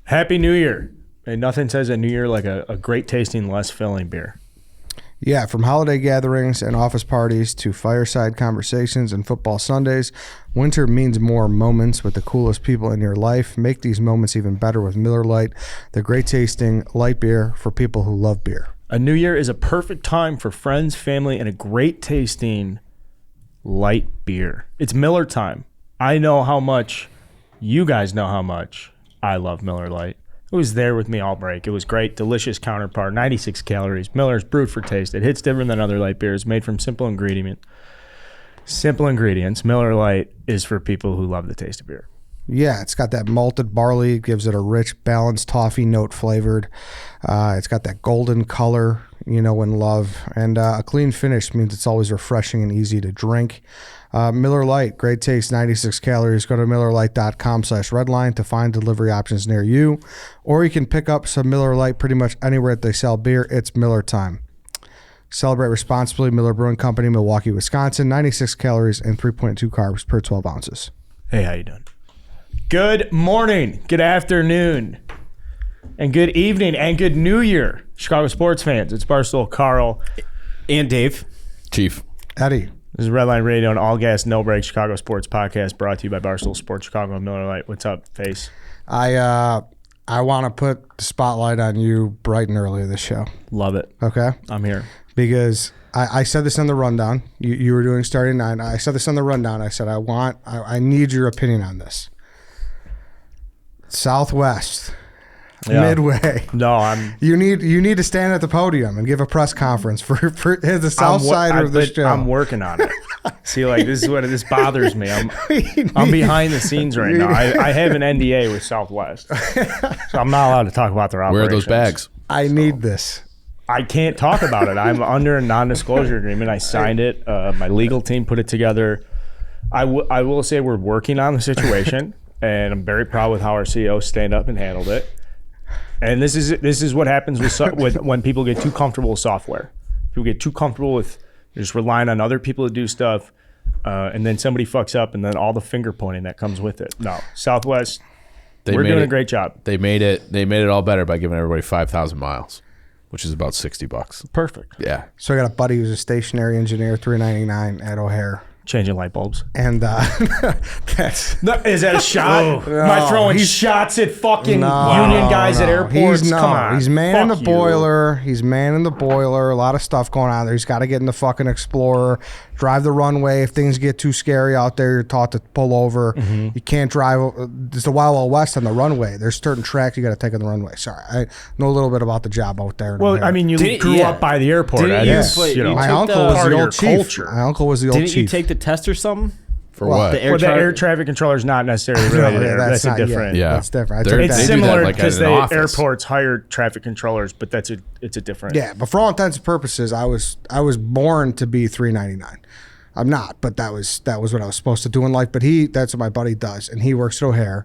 Happy New Year. And nothing says a new year like a great tasting, less filling beer. Yeah, from holiday gatherings and office parties to fireside conversations and football Sundays, winter means more moments with the coolest people in your life. Make these moments even better with Miller Lite, the great tasting light beer for people who love beer. A new year is a perfect time for friends, family, and a great tasting light beer. It's Miller time. I know how much, you guys know how much I love Miller Lite. It was there with me all break. It was great, delicious counterpart, 96 calories. Miller's brewed for taste. It hits different than other light beers, made from simple ingredients. Miller Lite is for people who love the taste of beer. Yeah, it's got that malted barley, gives it a rich, balanced toffee note flavored. It's got that golden color, you know, in love. And a clean finish means it's always refreshing and easy to drink. Miller Lite, great taste, 96 calories. Go to MillerLite.com/redline to find delivery options near you. Or you can pick up some Miller Lite pretty much anywhere that they sell beer. It's Miller time. Celebrate responsibly. Miller Brewing Company, Milwaukee, Wisconsin. 96 calories and 3.2 carbs per 12 ounces. Hey, how you doing? Good morning, good afternoon, and good evening, and good New Year, Chicago sports fans. It's Barstool, Carl, and Dave. Chief. Eddie. This is Redline Radio, an all-gas, no-break Chicago sports podcast brought to you by Barstool Sports Chicago and Miller Lite. What's up, Face? I want to put the spotlight on you bright and early this show. Love it. Okay? I'm here. Because I said this on the rundown. You were doing starting 9. I said this on the rundown. I said, I need your opinion on this. Southwest. Yeah. Midway. No, You need to stand at the podium and give a press conference for the South Sider of the show. I'm working on it. See, like this bothers me. I'm behind the scenes right now. I have an NDA with Southwest, so I'm not allowed to talk about their operations. Where are those bags? I need this. I can't talk about it. I'm under a non-disclosure agreement. I signed it. My legal team put it together. I will say we're working on the situation, and I'm very proud with how our CEO stand up and handled it. And this is what happens with when people get too comfortable with software. People get too comfortable with just relying on other people to do stuff, and then somebody fucks up, and then all the finger pointing that comes with it. No, Southwest, we're doing a great job. They made it all better by giving everybody 5,000 miles, which is about $60. Perfect. Yeah. So I got a buddy who's a stationary engineer, $399 at O'Hare. Changing light bulbs. And is that a shot? Am I throwing shots at fucking union guys at airports? Come on. He's manning the boiler. He's manning the boiler. A lot of stuff going on there. He's got to get in the fucking Explorer, drive the runway. If things get too scary out there, you're taught to pull over. Mm-hmm. You can't drive. It's the Wild Wild West on the runway. There's certain tracks you got to take on the runway. Sorry, I know a little bit about the job out there. Well, I mean, you grew up by the airport. My uncle was the old chief. My uncle was the old chief. Didn't you take the test or something? For what? The air traffic controller is not necessarily related there. That's a different. Yeah, that's different. It's similar because the airports hire traffic controllers, but it's a different. Yeah, but for all intents and purposes, I was born to be $399. I'm not, but that was what I was supposed to do in life. But that's what my buddy does, and he works at O'Hare.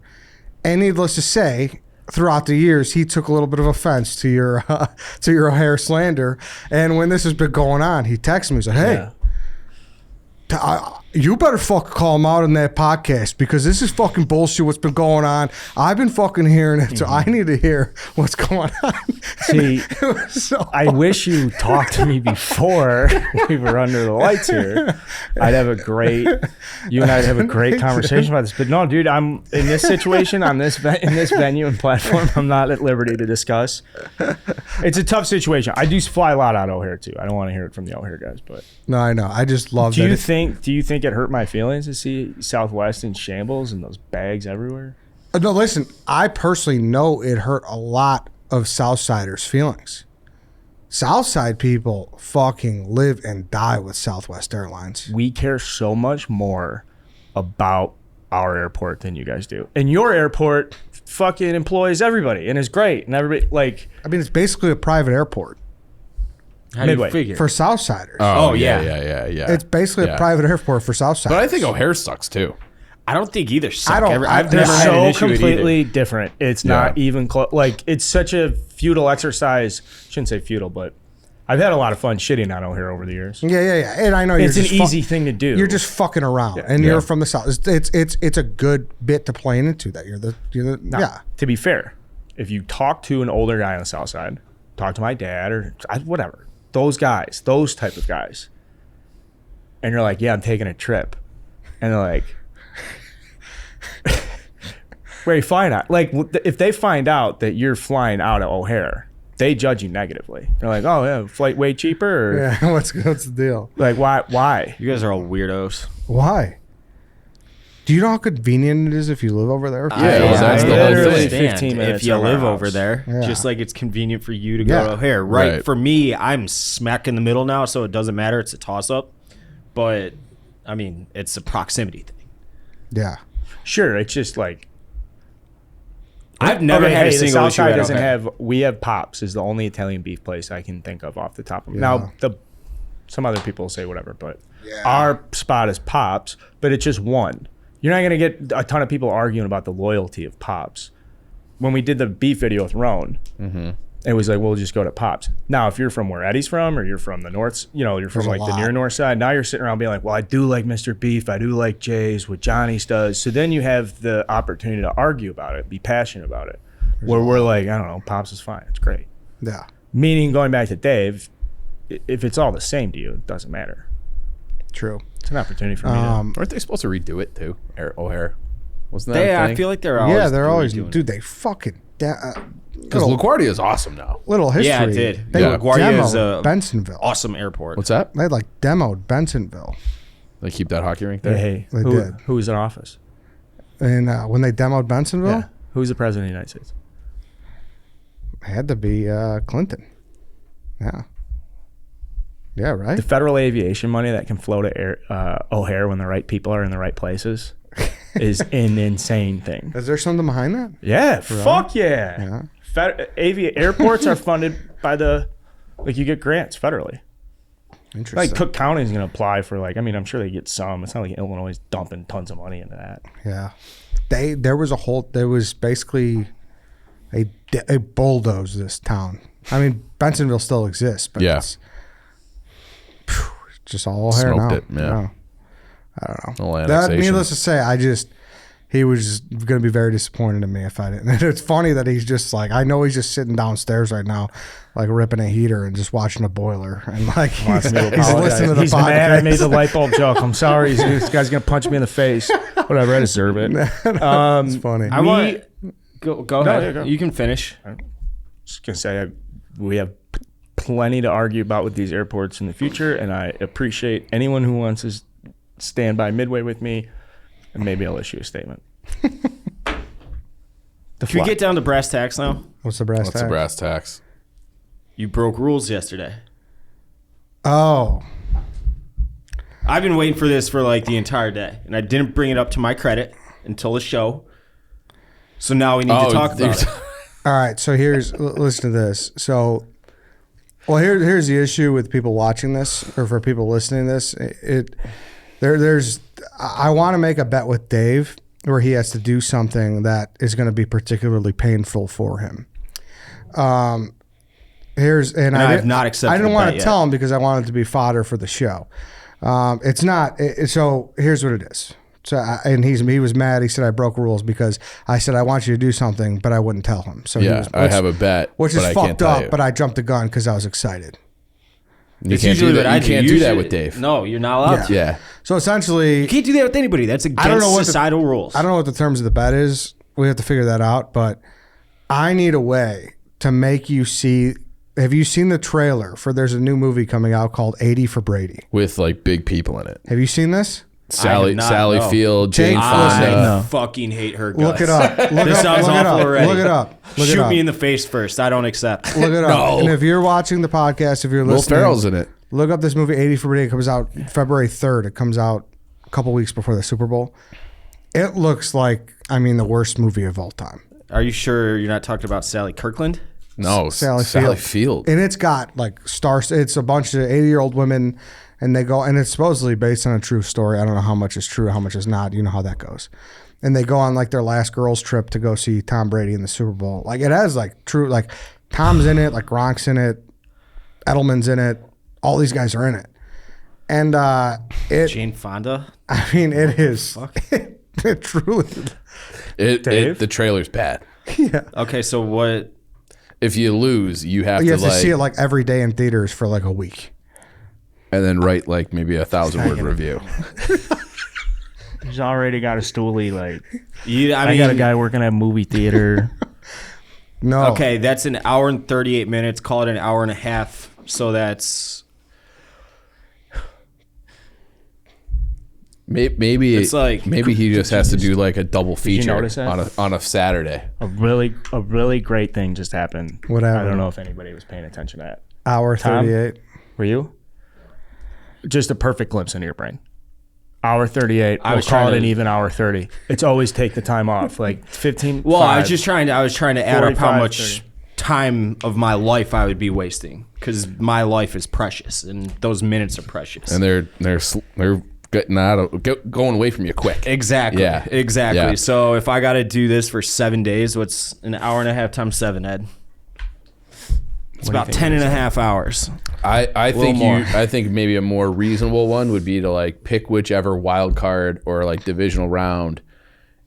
And needless to say, throughout the years, he took a little bit of offense to your O'Hare slander. And when this has been going on, he texted me. He's like, "Hey, you better fucking call him out in that podcast because this is fucking bullshit what's been going on. I've been fucking hearing it, so I need to hear what's going on." See, I wish you talked to me before we were under the lights here. You and I'd have a great conversation about this. But no, dude, I'm in this situation, in this venue and platform, I'm not at liberty to discuss. It's a tough situation. I do fly a lot out of O'Hare too. I don't want to hear it from the O'Hare guys, but no, I know. I just love. Do you think it hurt my feelings to see Southwest in shambles and those bags everywhere? No, listen. I personally know it hurt a lot of Southsiders' feelings. Southside people fucking live and die with Southwest Airlines. We care so much more about our airport than you guys do. And your airport fucking employs everybody and is great. And everybody, like... I mean, it's basically a private airport. How do you figure? For Southsiders. Oh, yeah. It's basically a private airport for Southsiders. But I think O'Hare sucks, too. I don't think either suck. I've they're never had an so issue with completely either. different. It's not even close. Like, it's such a futile exercise. Shouldn't say futile, but I've had a lot of fun shitting on O'Hare over the years. Yeah. And I know it's an easy thing to do. You're just fucking around, and you're from the South. It's a good bit to play into that. To be fair, if you talk to an older guy on the south side, talk to my dad or whatever, those guys, those type of guys, and you're like, yeah, I'm taking a trip. And they're like, where are you flying out? Like, if they find out that you're flying out of O'Hare, they judge you negatively. They're like, oh, yeah, flight way cheaper? Or, Yeah, what's the deal? like, why? You guys are all weirdos. Why? Do you know how convenient it is if you live over there? that's the whole literally thing. 15 minutes if you from our live over house. there, Yeah. just like it's convenient for you to go Yeah. to O'Hare. Right. Right. For me, I'm smack in the middle now, so it doesn't matter. It's a toss-up. But, I mean, it's a proximity thing. Yeah. Sure, it's just like, I've never had a the single South issue Side at doesn't O'Hare. have. We have Pops is the only Italian beef place I can think of off the top of. Yeah. Now some other people say whatever, but our spot is Pops, but it's just one. You're not gonna get a ton of people arguing about the loyalty of Pops. When we did the beef video with Roan, it was like, we'll just go to Pops. Now, if you're from where Eddie's from, or you're from the north, you're from There's a like the lot. near north side. Now you're sitting around being like, well, I do like Mr. Beef, I do like Jay's, what Johnny's does. So then you have the opportunity to argue about it, be passionate about it. Where we're like, I don't know, Pops is fine, it's great. Yeah. Meaning, going back to Dave, if it's all the same to you, it doesn't matter. True. It's an opportunity for me to. Aren't they supposed to redo it too? O'Hare, wasn't that? I a thing? feel like they're always Yeah, they're always redoing it. dude. They fucking Because LaGuardia is awesome now. little history. Yeah, it did. They Yeah. LaGuardia is demoed a Bensonville. awesome airport. What's that? They like demoed Bensonville, They keep that hockey rink there. Hey, They did. who's in office? and when they demoed Bensonville, Yeah. Who's the president of the United States? it had to be Clinton. Yeah. Yeah. Right. The federal aviation money that can flow to O'Hare when the right people are in the right places is an insane thing. Is there something behind that? Yeah, fuck yeah. Airports are funded by you get grants federally. Interesting. Like Cook County is going to apply for I'm sure they get some. It's not like Illinois is dumping tons of money into that. Yeah. There was basically a bulldoze this town. I mean, Bensonville still exists, but Yeah. it's just all O'Hare Smoked now. it, yeah. I don't know. Whole That, annexation. needless to say, he was going to be very disappointed in me if I didn't. And it's funny that he's just like, I know he's just sitting downstairs right now, like ripping a heater and just watching a boiler. And like, he's listening to the He's podcast. mad I made the light bulb joke. I'm sorry. This guy's going to punch me in the face. Whatever. I deserve it. It's funny. I want go ahead. yeah, go. You can finish. Just going to say we have plenty to argue about with these airports in the future, and I appreciate anyone who wants to stand by Midway with me, and maybe I'll issue a statement. Can we get down to brass tacks now? What's the brass What's the tack? brass tacks? You broke rules yesterday. Oh, I've been waiting for this for like the entire day, and I didn't bring it up to my credit until the show. So now we need to talk about it. all right. So listen to this. So, well, here's the issue with people watching this, or for people listening to this. I want to make a bet with Dave where he has to do something that is going to be particularly painful for him. I have not accepted I didn't the want bet to yet. tell him because I wanted it to be fodder for the show. It's not. So here's what it is. So he was mad. He said I broke rules because I said I want you to do something, but I wouldn't tell him. So Yeah, I have a bet, which is but I can't fucked tell up. you. But I jumped the gun because I was excited. You It's can't do usually that. what I You can't do that with Dave. No, you're not allowed to. Yeah. So essentially, You can't do that with anybody. That's against don't know what societal rules. I don't know what the terms of the bet is. We have to figure that out. But I need a way to make you see. Have you seen the trailer for? There's a new movie coming out called 80 for Brady. With like big people in it. Have you seen this? Sally not, no. Field, Jane Jake Fonda. I fucking hate her guts. Look it up. This sounds awful already. Look it up. Shoot me in the face first. I don't accept. Look it up. No. And if you're watching the podcast, if you're Will listening, Ferrell's in it. look up this movie 80 for Brady. It comes out February 3rd. It comes out a couple weeks before the Super Bowl. It looks like, the worst movie of all time. Are you sure you're not talking about Sally Kirkland? No, Sally Field. And it's got like stars. It's a bunch of 80-year-old women, and they go, and it's supposedly based on a true story. I don't know how much is true, how much is not. You know how that goes. And they go on like their last girls trip to go see Tom Brady in the Super Bowl. Like it has like true, like Tom's in it, like Gronk's in it, Edelman's in it. All these guys are in it. And Jane Fonda? it is. It truly. Dave? The trailer's bad. Yeah. Okay, so what? If you lose, you have You to have to like, see it like every day in theaters for like a week. and then write like maybe a 1,000-word review. He's already got a stoolie. Like, I I got a guy working at a movie theater. No. Okay, that's an hour and 38 minutes. Call it an hour and a half. So that's Maybe It's like- maybe he just has to do like a double feature notice that? on a Saturday. A really great thing just happened. What happened? I don't know if anybody was paying attention to that. Hour Tom? 38. Were you? Just a perfect glimpse into your brain. Hour 38. I We'll was call trying it an to- even hour 30. It's always take the time off. Like 15. well. I was 5. just trying to. I was trying to add up how 45, much 30. time of my life I would be wasting because my life is precious and those minutes are precious. And they're getting going away from you quick. Exactly. Yeah. Exactly. Yeah. So if I got to do this for 7 days, what's an hour and a half times 7, Ed? It's about 10 and a half hours. I think more. I think maybe a more reasonable one would be to like pick whichever wild card or like divisional round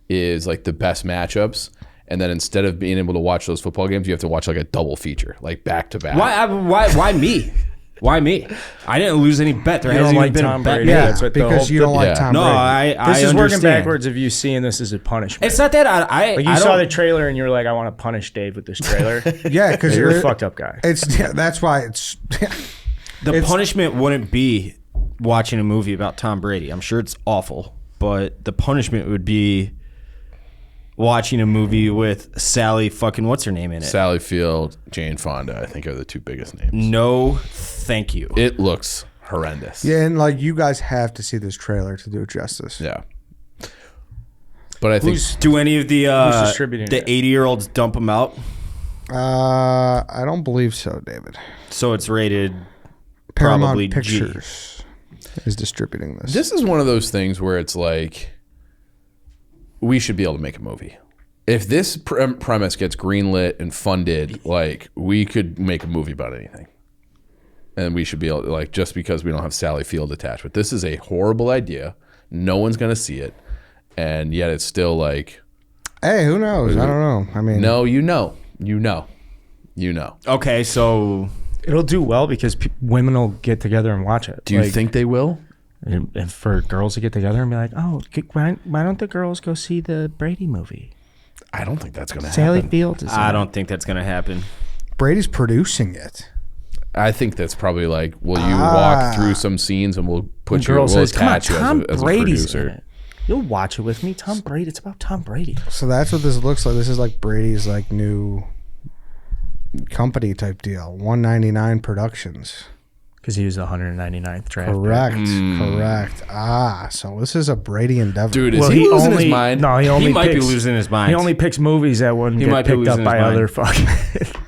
is like the best matchups, and then instead of being able to watch those football games, you have to watch like a double feature, like back to back. Why me? Why me? I didn't lose any bet. There You hasn't don't even like been Tom a bet. Brady. Yeah, That's what the because whole- you don't like Yeah. Tom No, Brady. I This is working understand. backwards of you seeing this as a punishment. It's not that I Like you I saw don't- the trailer and you were like, I want to punish Dave with this trailer. Yeah, because You're a fucked up guy. That's why it's. the punishment wouldn't be watching a movie about Tom Brady. I'm sure it's awful, but the punishment would be watching a movie with Sally fucking what's her name in it? Sally Field, Jane Fonda, I think are the two biggest names. No, thank you. It looks horrendous. Yeah, and like you guys have to see this trailer to do it justice. Yeah. But I think Do any of the distributing it? 80-year-olds dump them out? I don't believe so, David. So it's rated Paramount probably G. Pictures is distributing this. this is one of those things where it's like we should be able to make a movie. If this premise gets greenlit and funded, like we could make a movie about anything. And we should be able to, like, just because we don't have Sally Field attached. But this is a horrible idea. No one's going to see it. And yet it's still like, Hey, who knows? I don't know. I mean, no, you know. Okay, so It'll do well because women will get together and watch it. Do you Like, think they will? and for girls to get together and be like, oh, why don't the girls go see the Brady movie? I don't think that's going to Sally happen. Fields is in I it. don't think that's going to happen. Brady's producing it. I think that's probably like, will you walk through some scenes and we'll put you, Girl we'll says, come on, attach you Tom as a Brady's in producer. it. You'll watch it with me. Tom Brady. It's about Tom Brady. So that's what this looks like. This is like Brady's like new company type deal. 199 Productions. Because he was the 199th draft. Correct. Correct. So this is a Brady endeavor. Dude, is Well, he losing only, his mind? No, he only He might be picks, losing his mind. He only picks movies that wouldn't He get might be picked up losing by his mind. other fucking.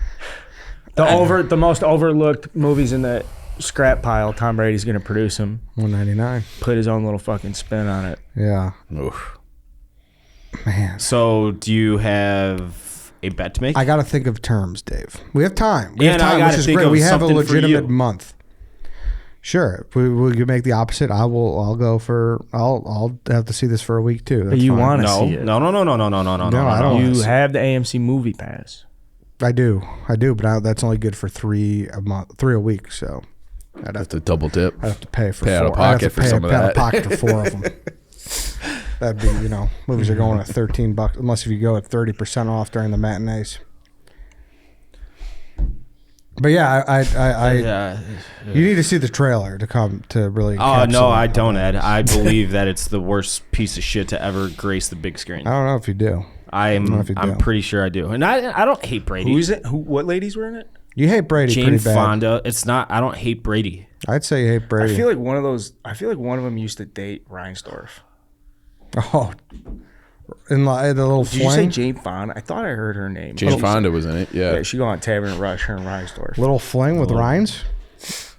The most overlooked movies in the scrap pile. Tom Brady's gonna produce them. 199. Put his own little fucking spin on it. Yeah. Oof. Man. So do you have a bet to make? I got to think of terms, Dave. We have time. We Yeah, have and I time, gotta which is think great. of We have a something for legitimate you. month. Sure. If we make the opposite, I'll go for. I'll have to see this for a week too. That's But you fine. want to no, see it. no. No, I don't. You have the AMC Movie Pass. I do, but that's only good for 3 a month, 3 a week. So I'd Have to double dip. have to pay for Pay out 4. of pocket for some of out of that. pocket for 4 of them. That'd be, movies are going at $13 unless if you go at 30% off during the matinees. But yeah, I you need to see the trailer to come to really. Oh no, encapsulate I how don't, bad Ed. it is. I believe that it's the worst piece of shit to ever grace the big screen. I don't know if you do. I'm know if you do. pretty sure I do, and I don't hate Brady. Who's it? What ladies were in it? You hate Brady Jane pretty bad. Fonda. It's not. I don't hate Brady. I'd say you hate Brady. I feel like one of those. I feel like one of them used to date Reinsdorf. Oh, in the little Did you say fling, Jane Fonda? I thought I heard her name. Jane Fonda was in it. Yeah, Yeah. she go on Tavern Rush. Her and Reinsdorf. little fling with Rhines.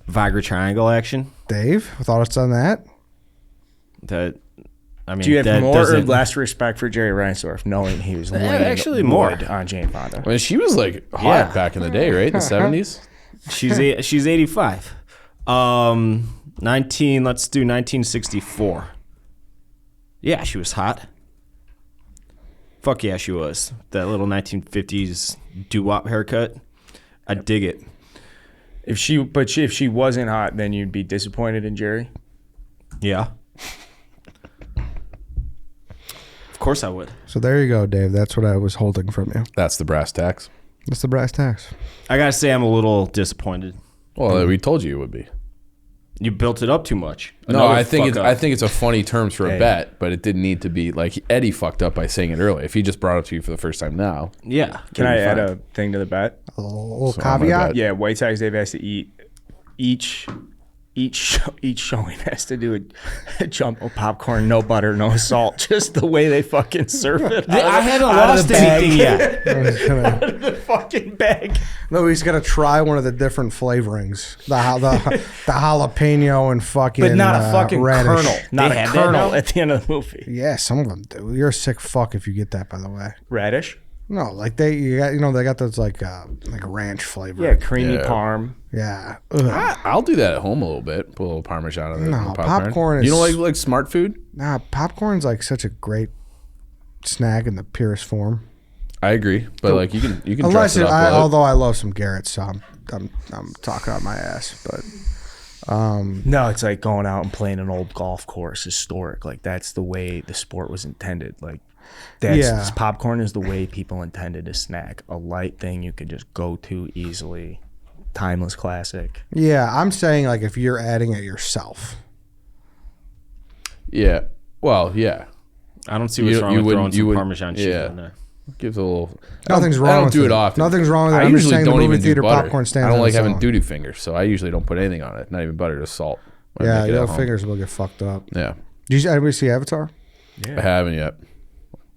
Viagra triangle action. Dave, thoughts on that? That I mean, Do you have that more or doesn't- less respect for Jerry Reinsdorf, knowing he was laying actually more. wood on Jane Fonda? Well, she was like hot Yeah. back in the day, right? In the 70s? She's 85. 19. Let's do 1964. Yeah, she was hot. Fuck yeah, she was. That little 1950s doo-wop haircut. I dig it. If she wasn't hot, then you'd be disappointed in Jerry. Yeah. Of course I would. So there you go, Dave. That's what I was holding from you. That's the brass tacks. That's the brass tacks. I gotta say, I'm a little disappointed. Well, we told you it would be. You built it up too much. No, Another I think fuck up. it's a funny terms for a Hey. bet, but it didn't need to be like Eddie fucked up by saying it earlier. If he just brought it to you for the first time now, Yeah. Can I it'd be add fine. a thing to the bet? A little So I'm gonna caveat. bet. Yeah, White Sox Dave has to eat each showing has to do a jumbo popcorn, no butter, no salt, just the way they fucking serve it. I haven't out of lost the bag. anything yet. Out of the fucking bag. No, he's gonna try one of the different flavorings. The jalapeno and fucking. But not a fucking radish. kernel. Not They a had that kernel now? at the end of the movie. Yeah, some of them do. You're a sick fuck if you get that. By the way, Radish? no, like they got those like ranch flavor. Yeah, creamy Yeah. parm. Yeah. Ugh. I'll do that at home a little bit. Put a little Parmesan on it. No, popcorn You don't is- like smart food? Nah, popcorn's like such a great snack in the purest form. I agree, but like you can Unless dress it up. with it. although I love some Garrett's, so I'm talking out my ass. But No, it's like going out and playing an old golf course, historic. Like that's the way the sport was intended. Like Yeah. popcorn is the way people intended to snack. A light thing you could just go to easily. Timeless classic. yeah, I'm saying like if you're adding it yourself. Yeah. Well, yeah. I don't see what's You- wrong you with wouldn't- throwing you some would- Parmesan cheese yeah. in there. Gives a little. Nothing's I wrong don't with do it. it often. Nothing's wrong with it. I I'm just usually saying the don't movie even do theater butter. popcorn stands I don't on like its having own. doo-doo fingers, so I usually don't put anything on it. Not even butter, just salt. when I Yeah, make it your at home. fingers will get fucked up. Yeah. Did anybody see Avatar? I haven't yet.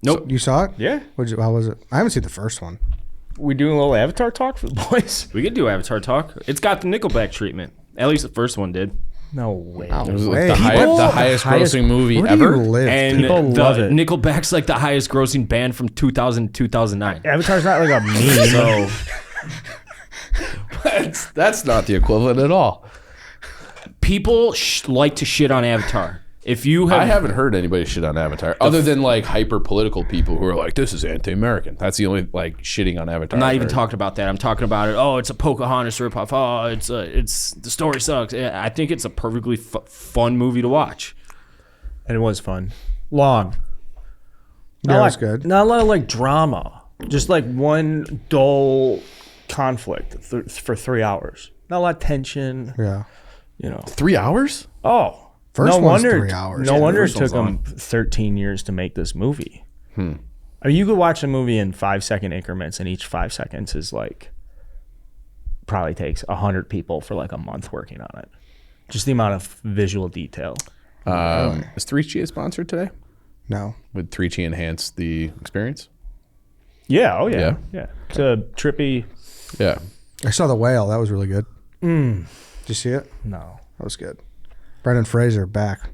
Nope. You saw it? Yeah. How was it? I haven't seen the first one. We doing a little Avatar talk for the boys? We could do Avatar talk. It's got the Nickelback treatment. At least the first one did. No way. It was Way. like the People- highest grossing movie Where do you ever. live? And People love it. Nickelback's like the highest grossing band from 2000 2009. Avatar's not like a meme. So That's not the equivalent at all. people like to shit on Avatar. If you have, I haven't heard anybody shit on Avatar other than like hyper political people who are like, this is anti-American. That's the only like shitting on Avatar. I'm not I've even heard. talking about that. I'm talking about it. Oh, it's a Pocahontas ripoff. Oh, it's the story sucks. Yeah, I think it's a perfectly fun movie to watch. And it was fun. Long. Yeah, it was like, good. Not a lot of like drama. Just like one dull conflict for 3 hours. Not a lot of tension. Yeah. You know. 3 hours? Oh. First no one's wonder, 3 hours. No Yeah, the wonder it first took one's them 13 years to make this movie. I mean, you could watch a movie in 5-second increments, and each 5 seconds is like probably takes 100 people for like a month working on it. Just the amount of visual detail. Is 3G a sponsor today? No. Would 3G enhance the experience? Yeah. Oh yeah. Yeah. Yeah. It's a trippy. Yeah. I saw The Whale. That was really good. Did you see it? No. That was good. Brendan Fraser back.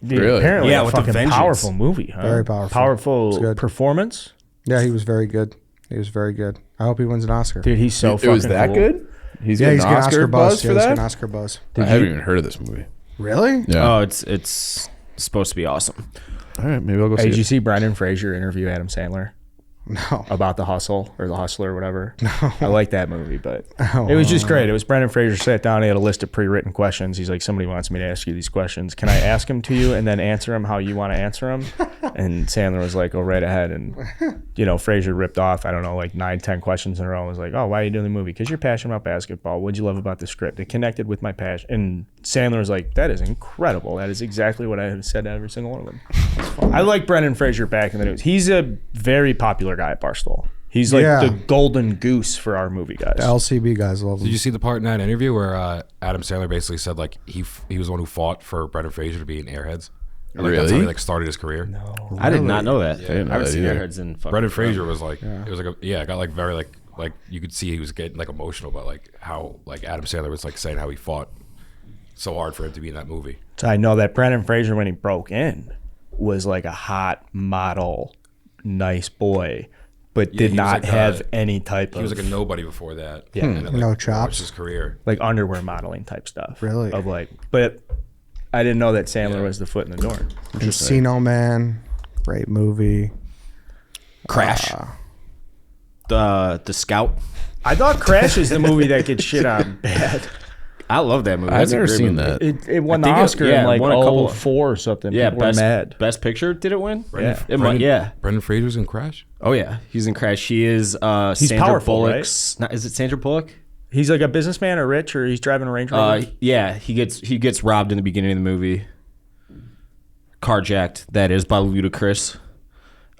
Dude, Really? Apparently, Yeah, a with the fucking vengeance. powerful movie. Huh? Very powerful. It's Powerful good. performance. Yeah, he was very good. He was very good. I hope he wins an Oscar. Dude, he's so It fucking was that cool. good? He's Yeah, getting he's an getting Oscar buzz Yeah, for he's getting that? Oscar buzz. I haven't even heard of this movie. Really? Yeah. Oh, it's supposed to be awesome. All right, maybe I'll go see Hey, did you it. see Brendan Fraser interview Adam Sandler No. about The Hustle or The Hustler or whatever? No. I like that movie, but Oh, it was just great. It was Brendan Fraser sat down. He had a list of pre-written questions. He's like, somebody wants me to ask you these questions. Can I ask them to you and then answer them how you want to answer them? And Sandler was like, go right ahead. And, you know, Fraser ripped off, I don't know, like 9-10 questions in a row. And was like, oh, why are you doing the movie? Because you're passionate about basketball. What'd you love about the script? It connected with my passion. And Sandler was like, that is incredible. That is exactly what I have said to every single one of them. I like Brendan Fraser back in the news. He's a very popular guy at Barstool. He's like Yeah. the golden goose for our movie guys. The LCB guys love him. Did you see the part in that interview where Adam Sandler basically said like he was the one who fought for Brendan Fraser to be in Airheads? Or, like, that's how he Really? like started his career. No. I did not know that. didn't know I haven't that seen either. Airheads in fucking Brendan Fraser was like it was like it got like very like you could see he was getting like emotional about like how like Adam Sandler was like saying how he fought so hard for him to be in that movie. So I know that Brendan Fraser, when he broke in, was like a hot model, nice boy, but Yeah, did he was not like have any type He of was like a nobody before that. Yeah. And then, like, No launched chops. his career. like underwear modeling type stuff. Really? Of like, but I didnn't know that Sandler Yeah. was the foot in the door. Encino Man, great movie. Crash. The Scout. I thought Crash is the movie that gets shit on bad. I love that movie. I've That's a never great seen movie. that. It won the think it- Oscar yeah, in it like won a couple of- 04 or something. Yeah, People were mad. best picture. Did it win? Yeah. It might, yeah. Brendan Fraser's in Crash. Oh yeah, he's in Crash. He is Sandra powerful, Bullock's. Is it Sandra Bullock? He's like a businessman or rich, or he's driving a Range Rover. Yeah, he gets robbed in the beginning of the movie. Carjacked. That is by Ludacris.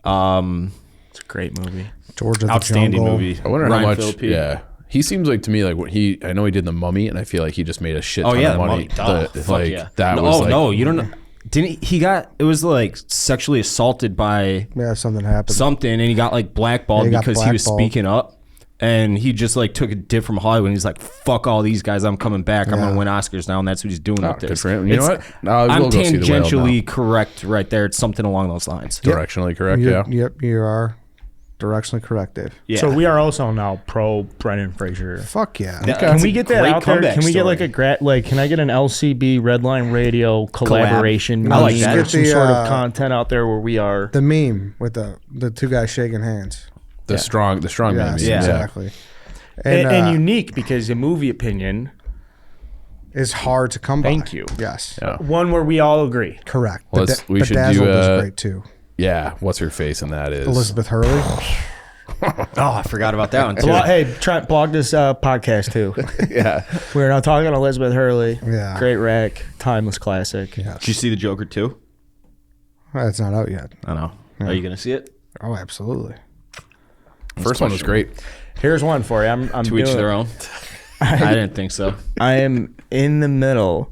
It's a great movie. George of the Outstanding Jungle. movie. I wonder Ryan how much. Phillippe. Yeah, he seems like to me like what I know he did The Mummy, and I feel like he just made a shit Oh ton yeah, of money. Fuck like yeah. that no, was oh like, no, you don't know. Didn't he got? It was like sexually assaulted by Yeah, something happened. something, and he got like blackballed Yeah, he got because he was blackballed. speaking up. And he just like took a dip from Hollywood. And he's like, "Fuck all these guys! I'm coming back. I'm gonna win Oscars now." And that's what he's doing with good this. for him. You know what? No, I I'm will go see The Whale tangentially correct right there. It's something along those lines. directionally correct. You- Yeah. Yep, you are directionally correct, Dave. Yeah. So we are also now pro Brendan Fraser. Fuck yeah. That- Can that's we a get that great out there? comeback Can we get like story. can I get an LCB Redline Radio collaboration? I like meme that. or Get some the, sort of uh, content out there where we are. The meme with the two guys shaking hands. The strong man. Yes, Yeah. exactly. And unique because in movie opinion, is hard to come by. Thank you. Yes. Yeah. one where we all agree. Correct. We should do Bedazzled is great too. Yeah. What's her face? And that is Elizabeth Hurley. Oh, I forgot about that one too. Hey, blog this podcast too. Yeah. We're now talking Elizabeth Hurley. Yeah. Great rec, timeless classic. Yeah. Did you see the Joker too? Well, it's not out yet. I know. Are you gonna see it? Oh, absolutely. First one was great. Here's one for you. I'm To each doing- their own. I didn't think so. I am in the middle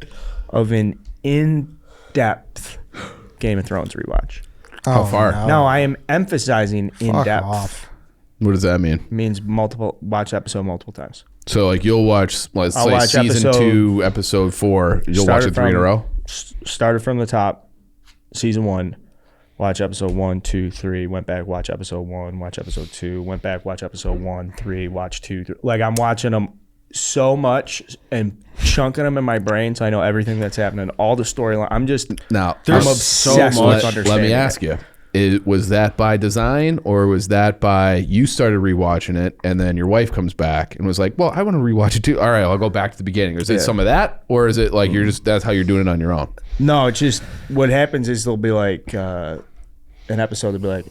of an in-depth Game of Thrones rewatch. How far? No, I am emphasizing Fuck in-depth. off. What does that mean? Means watch episode multiple times. So like you'll watch, let's I'll say watch season episode- 2, episode 4. You'll watch it 3 in a row. Started from the top, season 1. Watch episode 1, 2, 3. Went back, watch episode 1. Watch episode 2. Went back, watch episode 1, 3. Watch 2, 3. Like I'm watching them so much and chunking them in my brain, so I know everything that's happening, all the storyline. I'm just Now, I'm I'm obsessed with understanding. Let me ask you. Was that by design, or was that by you started rewatching it and then your wife comes back and was like, well, I want to rewatch it too. All right, I'll go back to the beginning. Or is it some of that, or is it like that's how you're doing it on your own? No, it's just what happens is there'll be like an episode that'll be like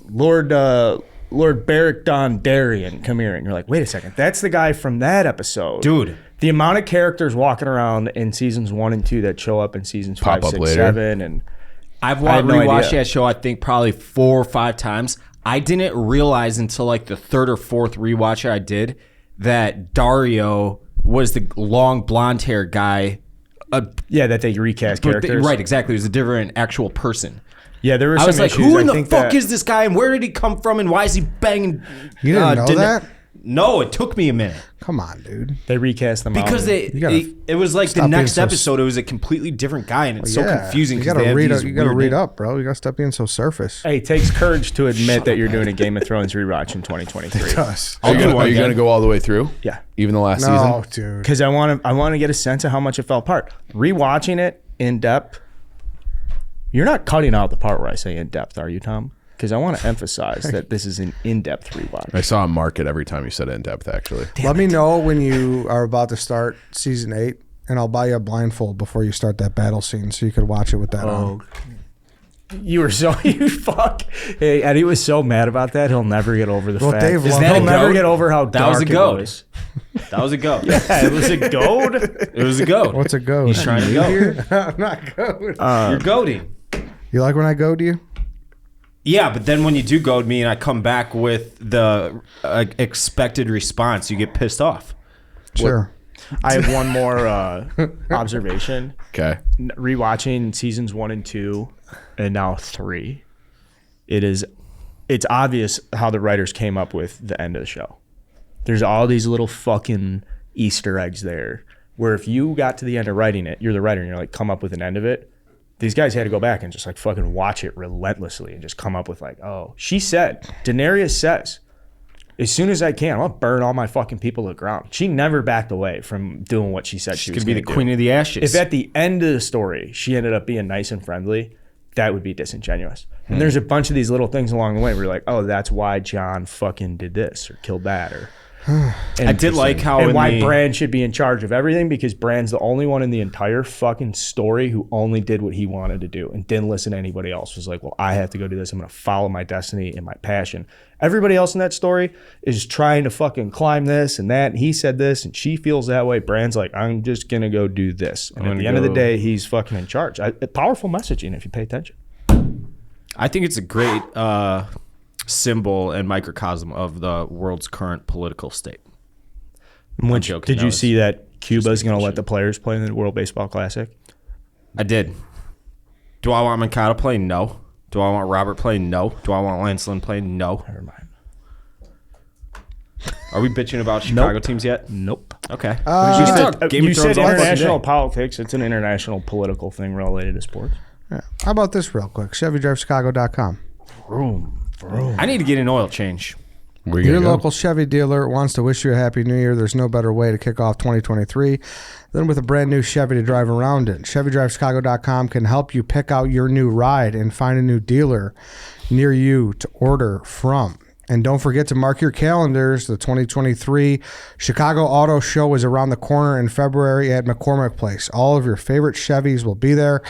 Lord Beric Dondarrion, come here, and you're like, wait a second, that's the guy from that episode, Dude. The amount of characters walking around in seasons 1 and 2 that show up in seasons Pop 5, up 6, later. 7, and I've I had no rewatched idea. that show I think probably 4 or 5 times. I didn't realize until like the 3rd or 4th rewatch I did that Dario was the long blonde hair guy. yeah, that they recast characters. Right, exactly. He was a different actual person. Yeah, there were I some was like, issues. who in I the think fuck that- is this guy and where did he come from and why is he banging? You didn't know that? No, it took me a minute. Come on, dude. They recast them Because out. it was like the stop being next so episode, it was a completely different guy, and it's so Yeah. confusing You because gotta they have read. these You gotta weird read names. up, bro. You gotta stop being so surface. Hey, it takes courage to admit that you're doing a Game of Thrones rewatch in 2023. Us. I'll do one Are you again. going to go all the way through? Yeah. Even the last No, season? dude. Because I want to get a sense of how much it fell apart. Rewatching it in depth, you're not cutting out the part where I say in depth, are you, Tom? Because I want to emphasize that this is an in-depth rewatch. I saw him mark it every time you said it in depth, actually. Let me know when you are about to start season 8, and I'll buy you a blindfold before you start that battle scene, so you could watch it with that on. You were so you fuck. Hey, Eddie was so mad about that. He'll never get over the Well, fact. Dave loved that He'll a never goat? get over how That was a dark goat. it was. That was a go. Yeah, it was a goad. It was a go. What's a go? He's trying to go. I'm not goad. You're goading. You like when I goad you? Yeah, but then when you do goad me and I come back with the expected response, you get pissed off. Sure. I have one more observation. Okay. Rewatching seasons 1 and 2, and now 3, it's obvious how the writers came up with the end of the show. There's all these little fucking Easter eggs there, where if you got to the end of writing it, you're the writer, and you're like, come up with an end of it. These guys had to go back and just like fucking watch it relentlessly and just come up with like, oh, Daenerys says, as soon as I can, I'm gonna burn all my fucking people to the ground. She never backed away from doing what she said she was She's gonna be the do. queen of the ashes. If at the end of the story she ended up being nice and friendly, that would be disingenuous. And there's a bunch of these little things along the way where you're like, oh, that's why John fucking did this or killed that or. I did like how and in why the- Brand should be in charge of everything, because Brand's the only one in the entire fucking story who only did what he wanted to do and didn't listen to anybody else. Was like, well, I have to go do this. I'm going to follow my destiny and my passion. Everybody else in that story is trying to fucking climb this and that. And he said this and she feels that way. Brand's like, I'm just going to go do this. And at the end of the day, he's fucking in charge. Powerful messaging if you pay attention. I think it's a great symbol and microcosm of the world's current political state. Which, joking. did That you was see that Cuba's going to let shit. the players play in the World Baseball Classic? I did. Do I want Mercado playing? No. Do I want Robert playing? No. Do I want Lance Lynn playing? No. Never mind. Are we bitching about Chicago teams yet? Nope. Okay. You We can said, talk Game you of Thrones said all fucking international day. politics. It's an international political thing related to sports. Yeah. How about this real quick? ChevyDriveChicago.com. I need to get an oil change. Where Your you go? local Chevy dealer wants to wish you a happy new year. There's no better way to kick off 2023 than with a brand new Chevy to drive around in. ChevyDriveChicago.com can help you pick out your new ride and find a new dealer near you to order from. And don't forget to mark your calendars. The 2023 Chicago Auto Show is around the corner in February at McCormick Place. All of your favorite Chevys will be there.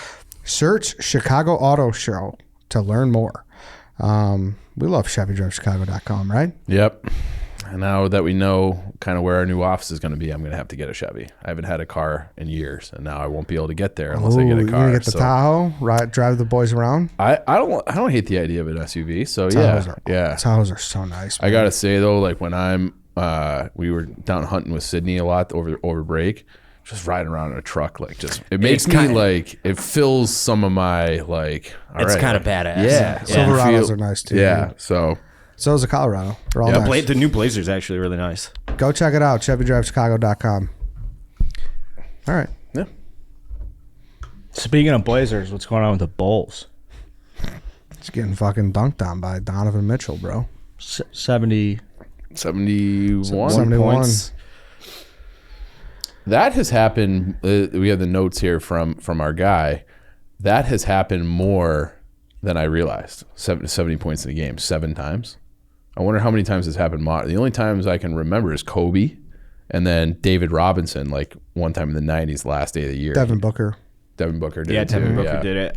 Search Chicago Auto Show to learn more. We love ChevyDriveChicago.com, right? Yep. And now that we know kind of where our new office is going to be, I'm going to have to get a Chevy. I haven't had a car in years, and now I won't be able to get there unless I get a You're car. gonna get the So Tahoe, drive the boys around. I don't hate the idea of an SUV. So Tahoes are so nice. I gotta say though, like when we were down hunting with Sydney a lot over break, just riding around in a truck, like it makes me kinda- like it fills some of my like. It's right, kinda like, badass. Yeah, Silverados are nice too. Yeah, so So is the Colorado. They're all Yeah, nice. The new Blazer's actually really nice. Go check it out. ChevyDriveChicago.com. All right. yeah. Speaking of Blazers, what's going on with the Bulls? It's getting fucking dunked on by Donovan Mitchell, bro. 70. 71. 71. Points. That has happened. We have the notes here from our guy. That has happened more than I realized. 70 points in a game, 7 times. I wonder how many times it's happened. The only times I can remember is Kobe, and then David Robinson, like one time in the 90s, last day of the year. Devin Booker. Devin Booker did Yeah, it too. Devin Booker Yeah. did it.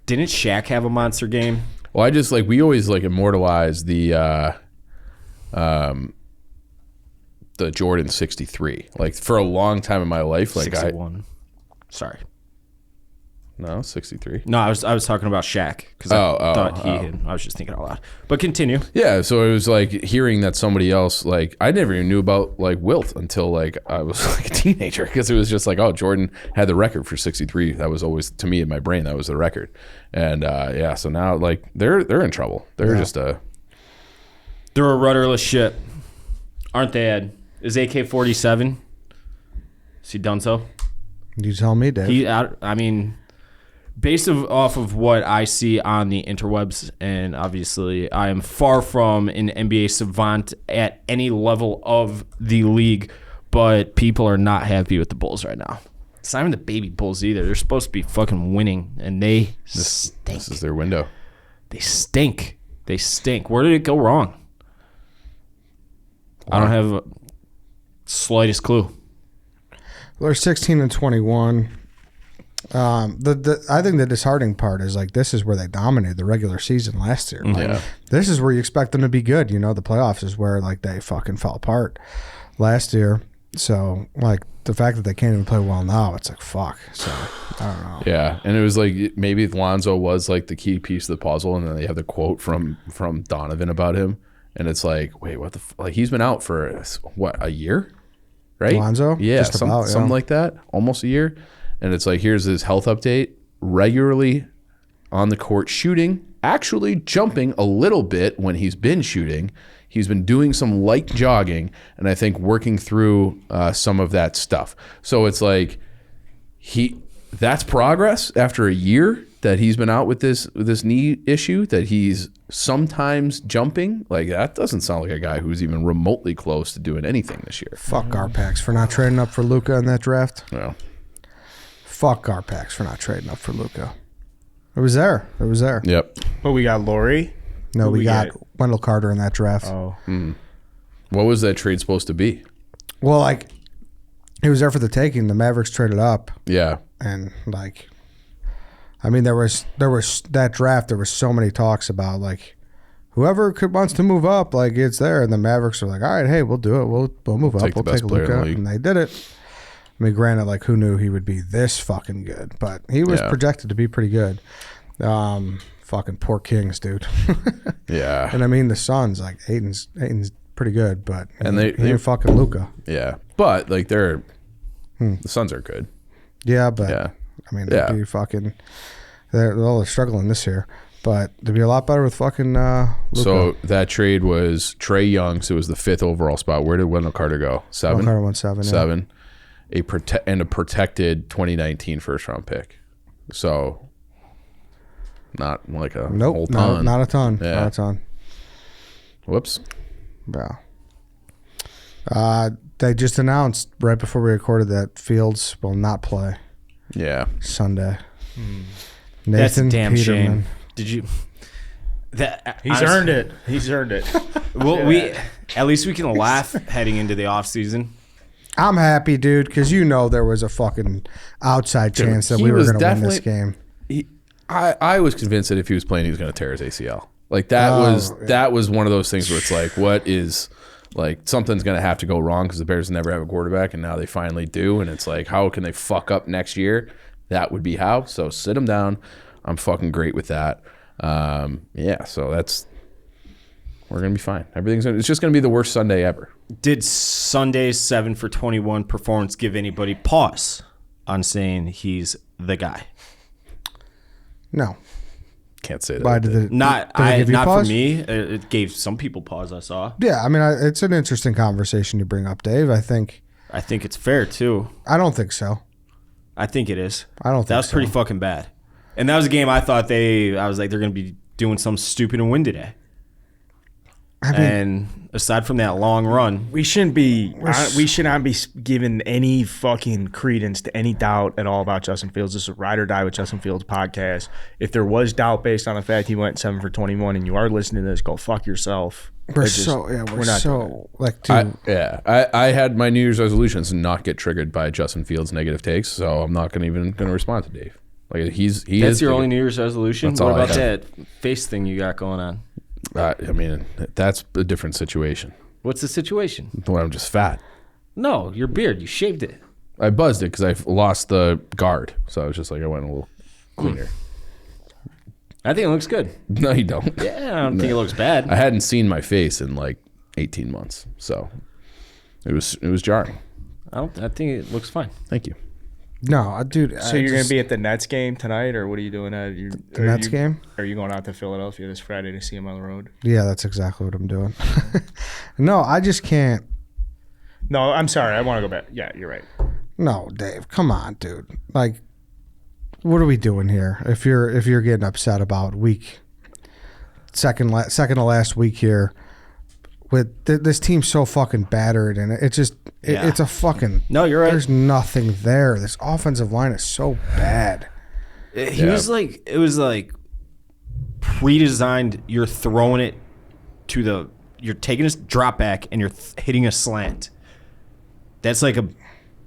Didn't Shaq have a monster game? Well, I just we always immortalize the Jordan 63. Like for a long time in my life, 61. Sorry. No, 63. No, I was talking about Shaq because I thought he had. I was just thinking out loud. But continue. Yeah, so it was like hearing that somebody else, like I never even knew about Wilt until I was a teenager, because it was just oh, Jordan had the record for 63. That was always, to me in my brain, that was the record. And so now they're in trouble. They're just They're a rudderless ship, aren't they, Ed? Is AK-47? Is he done so? You tell me, Dave. Based off of what I see on the interwebs, and obviously I am far from an NBA savant at any level of the league, but people are not happy with the Bulls right now. It's not even the baby Bulls either. They're supposed to be fucking winning, and they stink. this is their window. They stink. They stink. Where did it go wrong? I don't have a slightest clue. They're 16 and 21. I think the disheartening part is this is where they dominated the regular season last year. Yeah. This is where you expect them to be good. The playoffs is where they fucking fell apart last year. So the fact that they can't even play well now, it's fuck. So I don't know. Yeah, and it was maybe Lonzo was the key piece of the puzzle, and then they have the quote from Donovan about him, and it's wait, what the he's been out for what, a year, right? Lonzo? Yeah, Just about, something like that, almost a year. And it's here's his health update: regularly on the court shooting, actually jumping a little bit when he's been shooting. He's been doing some light jogging, and I think working through some of that stuff. So it's that's progress after a year that he's been out with this knee issue, that he's sometimes jumping. That doesn't sound like a guy who's even remotely close to doing anything this year. Fuck Garpax for not trading up for Luka in that draft. Well, Fuck Garpax for not trading up for Luka. It was there. It was there. Yep. But we got Laurie. No, Who we got get? Wendell Carter in that draft. Oh, What was that trade supposed to be? Well, like, he was there for the taking. The Mavericks traded up, Yeah. and like, I mean, there was that draft. There was so many talks about like, whoever wants to move up, like it's there, and the Mavericks are like, all right, hey, we'll do it. We'll move up. Take the We'll best take a player look in the at, league. and they did it. I mean, granted, like who knew he would be this fucking good, but he was Yeah. projected to be pretty good. Fucking poor Kings, dude. Yeah. And I mean, the Suns, like Aiton's pretty good, but And he they- ain't fucking Luka. Yeah. But like the Suns are good. Yeah, but Yeah. I mean, Yeah. they'd be fucking. They're struggling this year, but they'd be a lot better with fucking Luka. So that trade was Trey Young, so it was the 5th overall spot. Where did Wendell Carter go? 7? Carter went 7. Yeah. 7. A protected 2019 first round pick. So not like a whole Nope, ton. not a ton. Yeah. Not a ton. Whoops. Yeah. They just announced right before we recorded that Fields will not play Yeah. Sunday. That's a Nathan damn Peterman. shame. Did you? That he's earned it. He's earned it. Well, we at least we can laugh heading into the off season. I'm happy, dude, because you know there was a fucking outside chance that he we were was going to win this definitely- game. I was convinced that if he was playing, he was going to tear his ACL. Like that was one of those things where it's like, what is like something's going to have to go wrong because the Bears never have a quarterback, and now they finally do, and it's like, how can they fuck up next year? That would be how. So sit him down. I'm fucking great with that. Yeah. So we're gonna be fine. It's just gonna be the worst Sunday ever. Did Sunday's 7 for 21 performance give anybody pause on saying he's the guy? No. Can't say that. Why did it Not did it give you not for pause? me. It gave some people pause. I saw. Yeah, I mean, it's an interesting conversation you bring up, Dave. I think it's fair too. I don't think so. I think it is. I don't think that was so. pretty fucking bad. And that was a game I thought I was like, they're going to be doing something stupid and win today. I mean, And aside from that long run, We shouldn't be. We should not be giving any fucking credence to any doubt at all about Justin Fields. This is a Ride or Die with Justin Fields podcast. If there was doubt based on the fact he went 7 for 21, and you are listening to this, go fuck yourself. we're It's just- we're not doing it. so like, dude. I had my New Year's resolutions to not get triggered by Justin Fields' negative takes, so I'm not gonna respond to Dave. Like he that's is your the- only New Year's resolution. That's What all I about have. that face thing you got going on? I mean, that's a different situation. What's the situation? When I'm just fat. No, your beard. You shaved it. I buzzed it because I lost the guard, so I was just like, I went a little cleaner. I think it looks good. No, you don't. Yeah, I don't think it looks bad. I hadn't seen my face in like 18 months, so it was jarring. I think it looks fine. Thank you. No, dude. So you're gonna be at the Nets game tonight, or what are you doing at the Nets game? Are you going out to Philadelphia this Friday to see him on the road? Yeah, that's exactly what I'm doing. No, I just can't. No, I'm sorry. I want to go back. Yeah, you're right. No, Dave, come on, dude. Like, what are we doing here? If you're getting upset about second to last week here, with this team's so fucking battered, and it's just it's a fucking. No, you're right. There's nothing there. This offensive line is so bad. It was like pre-designed. You're throwing it you're taking a drop back and you're hitting a slant. That's like a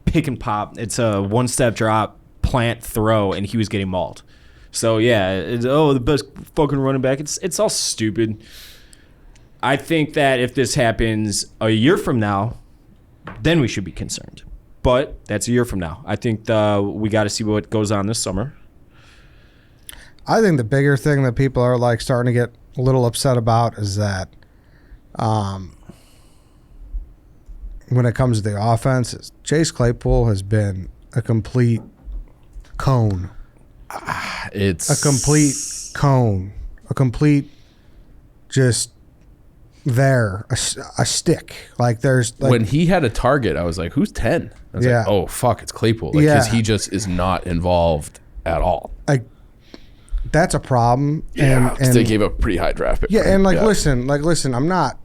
pick and pop. It's a one-step drop, plant, throw, and he was getting mauled. So yeah, the best fucking running back. It's all stupid. I think that if this happens a year from now, then we should be concerned. But that's a year from now. I think we got to see what goes on this summer. I think the bigger thing that people are like starting to get a little upset about is that when it comes to the offense, Chase Claypool has been a complete cone. It's A complete cone. A complete just there. A stick. Like there's like when he had a target, I was like, "Who's 10?" I was Yeah. like, "Oh fuck, it's Claypool." Because Yeah. he just is not involved at all. that's a problem. Yeah, And they gave up a pretty high draft pick. yeah, for him. and listen, I'm not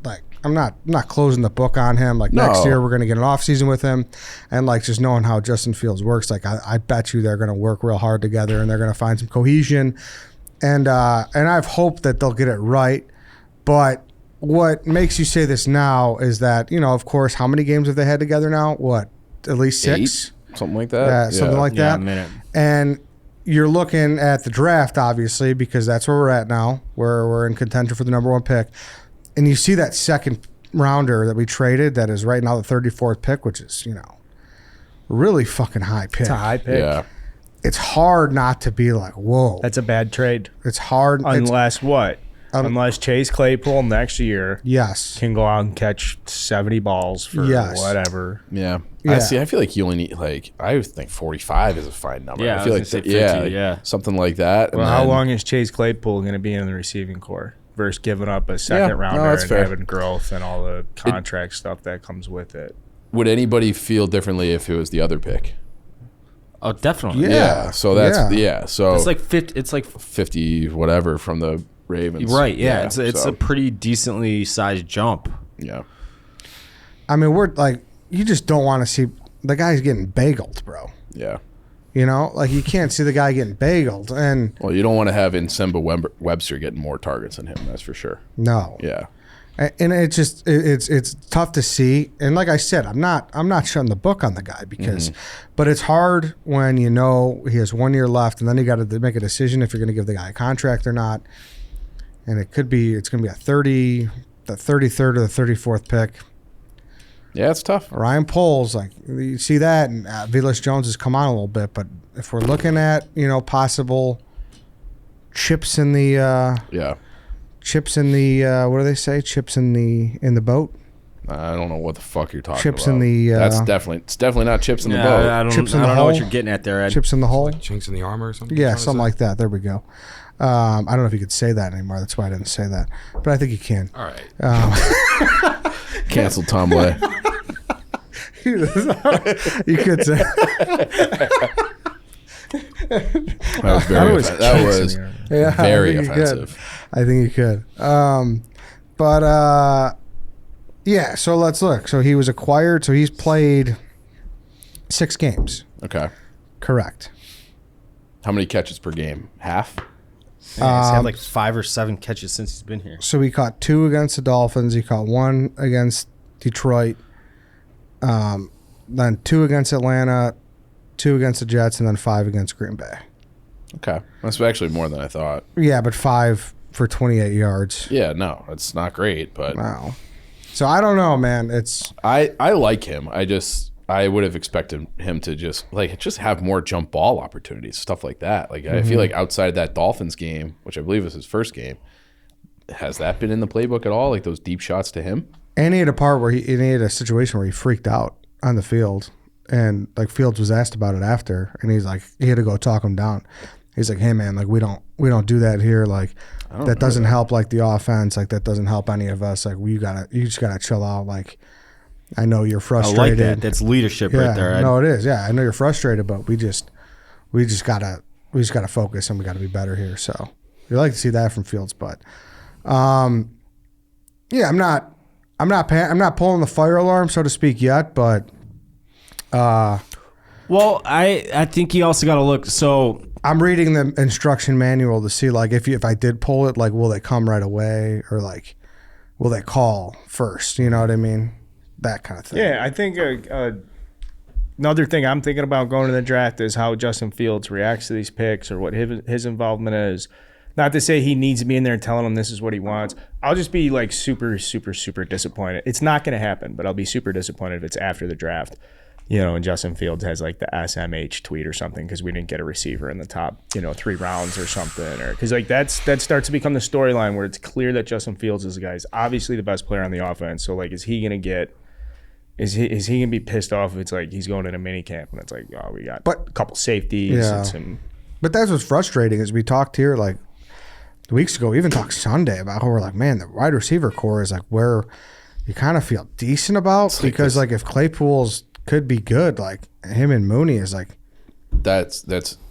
I'm not closing the book on him. Like next year we're going to get an off season with him, and like just knowing how Justin Fields works, like I bet you they're going to work real hard together and they're going to find some cohesion, and I've hoped that they'll get it right. But what makes you say this now is that, you know, of course, how many games have they had together now? What, at least 6? 8? Something like that. Yeah, something like that. A minute. And you're looking at the draft, obviously, because that's where we're at now. We're in contention for the number 1 pick. And you see that second rounder that we traded that is right now the 34th pick, which is, you know, really fucking high pick. It's a high pick. Yeah. It's hard not to be like, whoa. That's a bad trade. It's hard. Unless what? Unless Chase Claypool next year Yes. can go out and catch 70 balls for whatever. Yeah. Yeah. I feel like you only need, like, I think 45 is a fine number. Yeah, I feel I like was gonna say 50, something like that. Well, And how then- long is Chase Claypool going to be in the receiving core versus giving up a second rounder that's and fair. having growth and all the contract stuff that comes with it? Would anybody feel differently if it was the other pick? Oh, definitely. Yeah. So that's so It's like 50. It's like 50 whatever from the Ravens. right. Yeah. It's so, a pretty decently sized jump. yeah. I mean, we're like, you just don't want to see the guy's getting bageled, bro. Yeah. You know, like you can't see the guy getting bageled. And Well, you don't want to have Nsimba Webster getting more targets than him. That's for sure. no. Yeah. And it's just it's tough to see. And like I said, I'm not shutting the book on the guy because, but it's hard when you know he has 1 year left, and then you got to make a decision if you're going to give the guy a contract or not. And it's going to be the 33rd or the 34th pick. Yeah, it's tough. Ryan Poles, like you see that, and Velus Jones has come on a little bit. But if we're looking at, you know, possible chips in the what do they say? Chips in the boat. I don't know what the fuck you're talking Chips about. in the, It's definitely not chips in the Yeah, boat. I don't, Chips in I the don't know what hole? you're getting at there, Ed. Chips in the hole. Chinks in the armor or something? Yeah, something like that. There we go. I don't know if you could say that anymore. That's why I didn't say that. But I think you can. All right. Cancel Tom Lay. You could say. That was Yeah, very I think you offensive. could. I think you could. Yeah, so let's look. So he was acquired. So he's played 6 games. Okay. Correct. How many catches per game? Half? He's had like 5 or 7 catches since he's been here. So he caught 2 against the Dolphins. He caught 1 against Detroit. Then 2 against Atlanta, 2 against the Jets, and then 5 against Green Bay. Okay. That's actually more than I thought. Yeah, but 5 for 28 yards. Yeah, no, it's not great, but Wow. So I don't know, man. It's I like him. I would have expected him to just have more jump ball opportunities, stuff like that. Like I feel like outside that Dolphins game, which I believe was his first game, has that been in the playbook at all? Like those deep shots to him? and he had a part where he had a situation where he freaked out on the field, and like Fields was asked about it after, and he's like, he had to go talk him down. He's like, hey man, like we don't do that here. Like that doesn't help like the offense. Like that doesn't help any of us. Like you just gotta chill out. Like I know you're I frustrated. like that. That's leadership right there. No, it is. Yeah, I know you're frustrated, but we just gotta focus, and we gotta be better here. So you like to see that from Fields, but yeah, I'm not pulling the fire alarm, so to speak, yet, but Well, I think you also got to look. So I'm reading the instruction manual to see like if I did pull it, like will they come right away, or like will they call first? You know what I mean? That kind of thing. Yeah, I think another thing I'm thinking about going to the draft is how Justin Fields reacts to these picks, or what his involvement is. Not to say he needs to be in there and telling him this is what he wants. I'll just be like super, super, super disappointed. It's not going to happen, but I'll be super disappointed if it's after the draft, you know, and Justin Fields has like the SMH tweet or something because we didn't get a receiver in the top, 3 rounds or something, or because like that starts to become the storyline where it's clear that Justin Fields is the guy. He's obviously the best player on the offense. So like, is he going to be pissed off if it's like he's going in a mini camp and it's like, oh, we got a couple safeties Yeah. and some. But that's what's frustrating is we talked here like weeks ago, we even talked Sunday about how we're like, man, the wide receiver core is like where you kind of feel decent about, because like if Claypool's could be good, like him and Mooney is like That's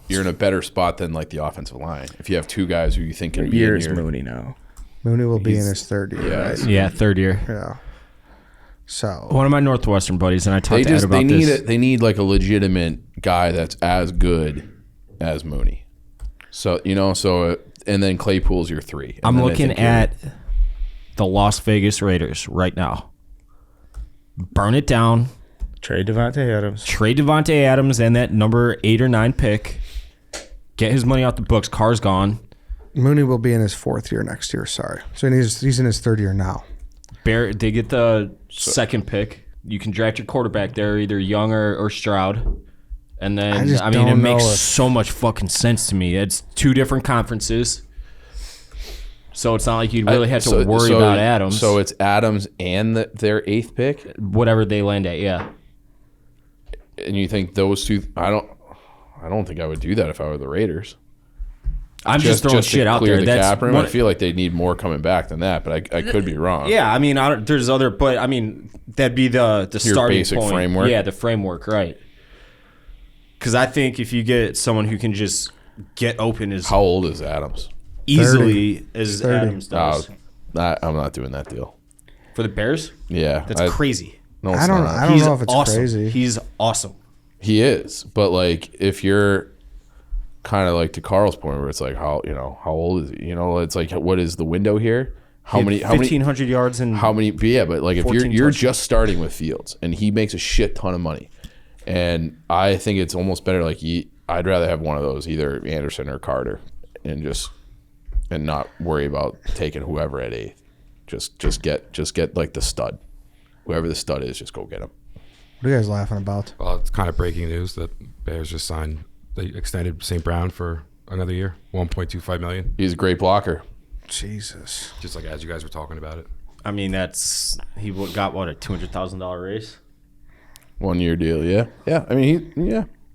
you're in a better spot than like the offensive line if you have two guys who you think can What be year in is your, Mooney now? Mooney will be in his third year. Yeah. Right? yeah, third year. Yeah. So One of my Northwestern buddies, and I talked to Ed about this. They need like a legitimate guy that's as good as Mooney. So and then Claypool's your 3. I'm looking at the Las Vegas Raiders right now. Burn it down. Trade Devontae Adams. Trade Devontae Adams and that number 8 or 9 pick. Get his money out the books. Carr's gone. Mooney will be in his 4th year next year. Sorry. So he's in his 3rd year now. They get the 2nd pick. You can draft your quarterback there, either Young or Stroud. And then, it makes so much fucking sense to me. It's 2 different conferences. So it's not like you'd really have to worry about Adams. So it's Adams and their 8th pick? Whatever they land at, yeah. And you think those 2... I don't think I would do that if I were the Raiders. I'm just throwing shit out there. That's cap room. I feel like they need more coming back than that, but I could be wrong. Yeah, there's other, but that'd be the Your starting basic point. framework. Yeah, the framework, right? Because I think if you get someone who can just get open as How old is Adams? easily as 30. Adams does I'm not doing that deal. for the Bears, Yeah, that's crazy. No, it's I don't not. know if it's awesome. crazy. He's awesome. He is, but like if you're kind of like to Carl's point, where it's like how old is he? It's like what is the window here? How many 1,500 yards and how many? Yeah, but like if 14 you're touchdowns. just starting with Fields and he makes a shit ton of money, and I think it's almost better like I'd rather have one of those, either Anderson or Carter, and not worry about taking whoever at 8th. Just get like the stud, whoever the stud is, just go get him. What are you guys laughing about? Well, it's kind of breaking news that Bears just signed. They extended St. Brown for another year, $1.25 million. He's a great blocker. Jesus. Just like as you guys were talking about it. He got a $200,000 raise. 1 year deal. Yeah.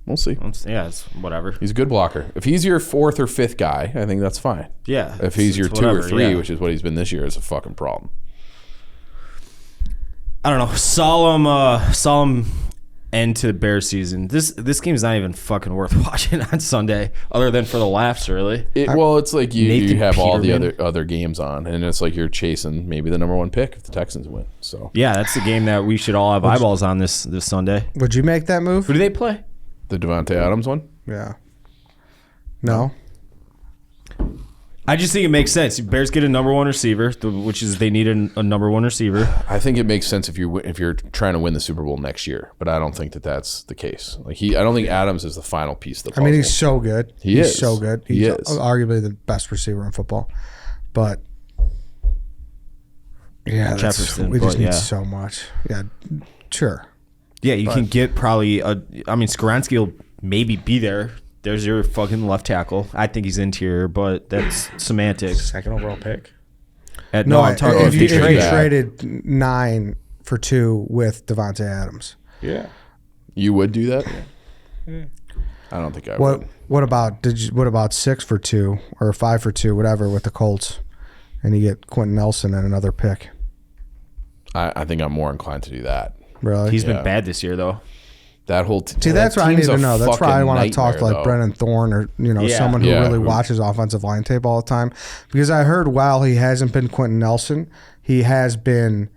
We'll see. Yeah, it's whatever. He's a good blocker. If he's your 4th or 5th guy, I think that's fine. Yeah. If he's your 2 or whatever, 3, yeah. which is what he's been this year, is a fucking problem. I don't know. Solemn end to the Bears season. This game's not even fucking worth watching on Sunday, other than for the laughs, really. It's like you Nathan have all the Peterman. other games on, and it's like you're chasing maybe the number 1 pick if the Texans win. So Yeah, that's the game that we should all have eyeballs on this Sunday. Would you make that move? Who do they play? the Devontae Adams one. Yeah. No. I just think it makes sense. Bears get a number 1 receiver, which is they need a number 1 receiver. I think it makes sense if you're trying to win the Super Bowl next year, but I don't think that's the case. I don't think Adams is the final piece of the puzzle. I mean, he's so good. He's so good. He He's is. arguably the best receiver in football. But yeah, Jefferson, we just but need yeah. so much. Yeah, sure. Yeah, you can get probably Skoransky will maybe be there. There's your fucking left tackle. I think he's interior, but that's semantics. 2nd overall pick. I'm talking if you trade that. traded 9 for 2 with Devontae Adams. Yeah. You would do that? I don't think I would. What about 6 for 2 or 5 for 2, whatever, with the Colts, and you get Quentin Nelson and another pick? I think I'm more inclined to do that. Really? He's been bad this year, though. That whole See, that's what I need to know. That's why I want to talk to like Brennan. Brennan Thorne or someone who Yeah. really watches offensive line tape all the time. Because I heard while he hasn't been Quentin Nelson, he has been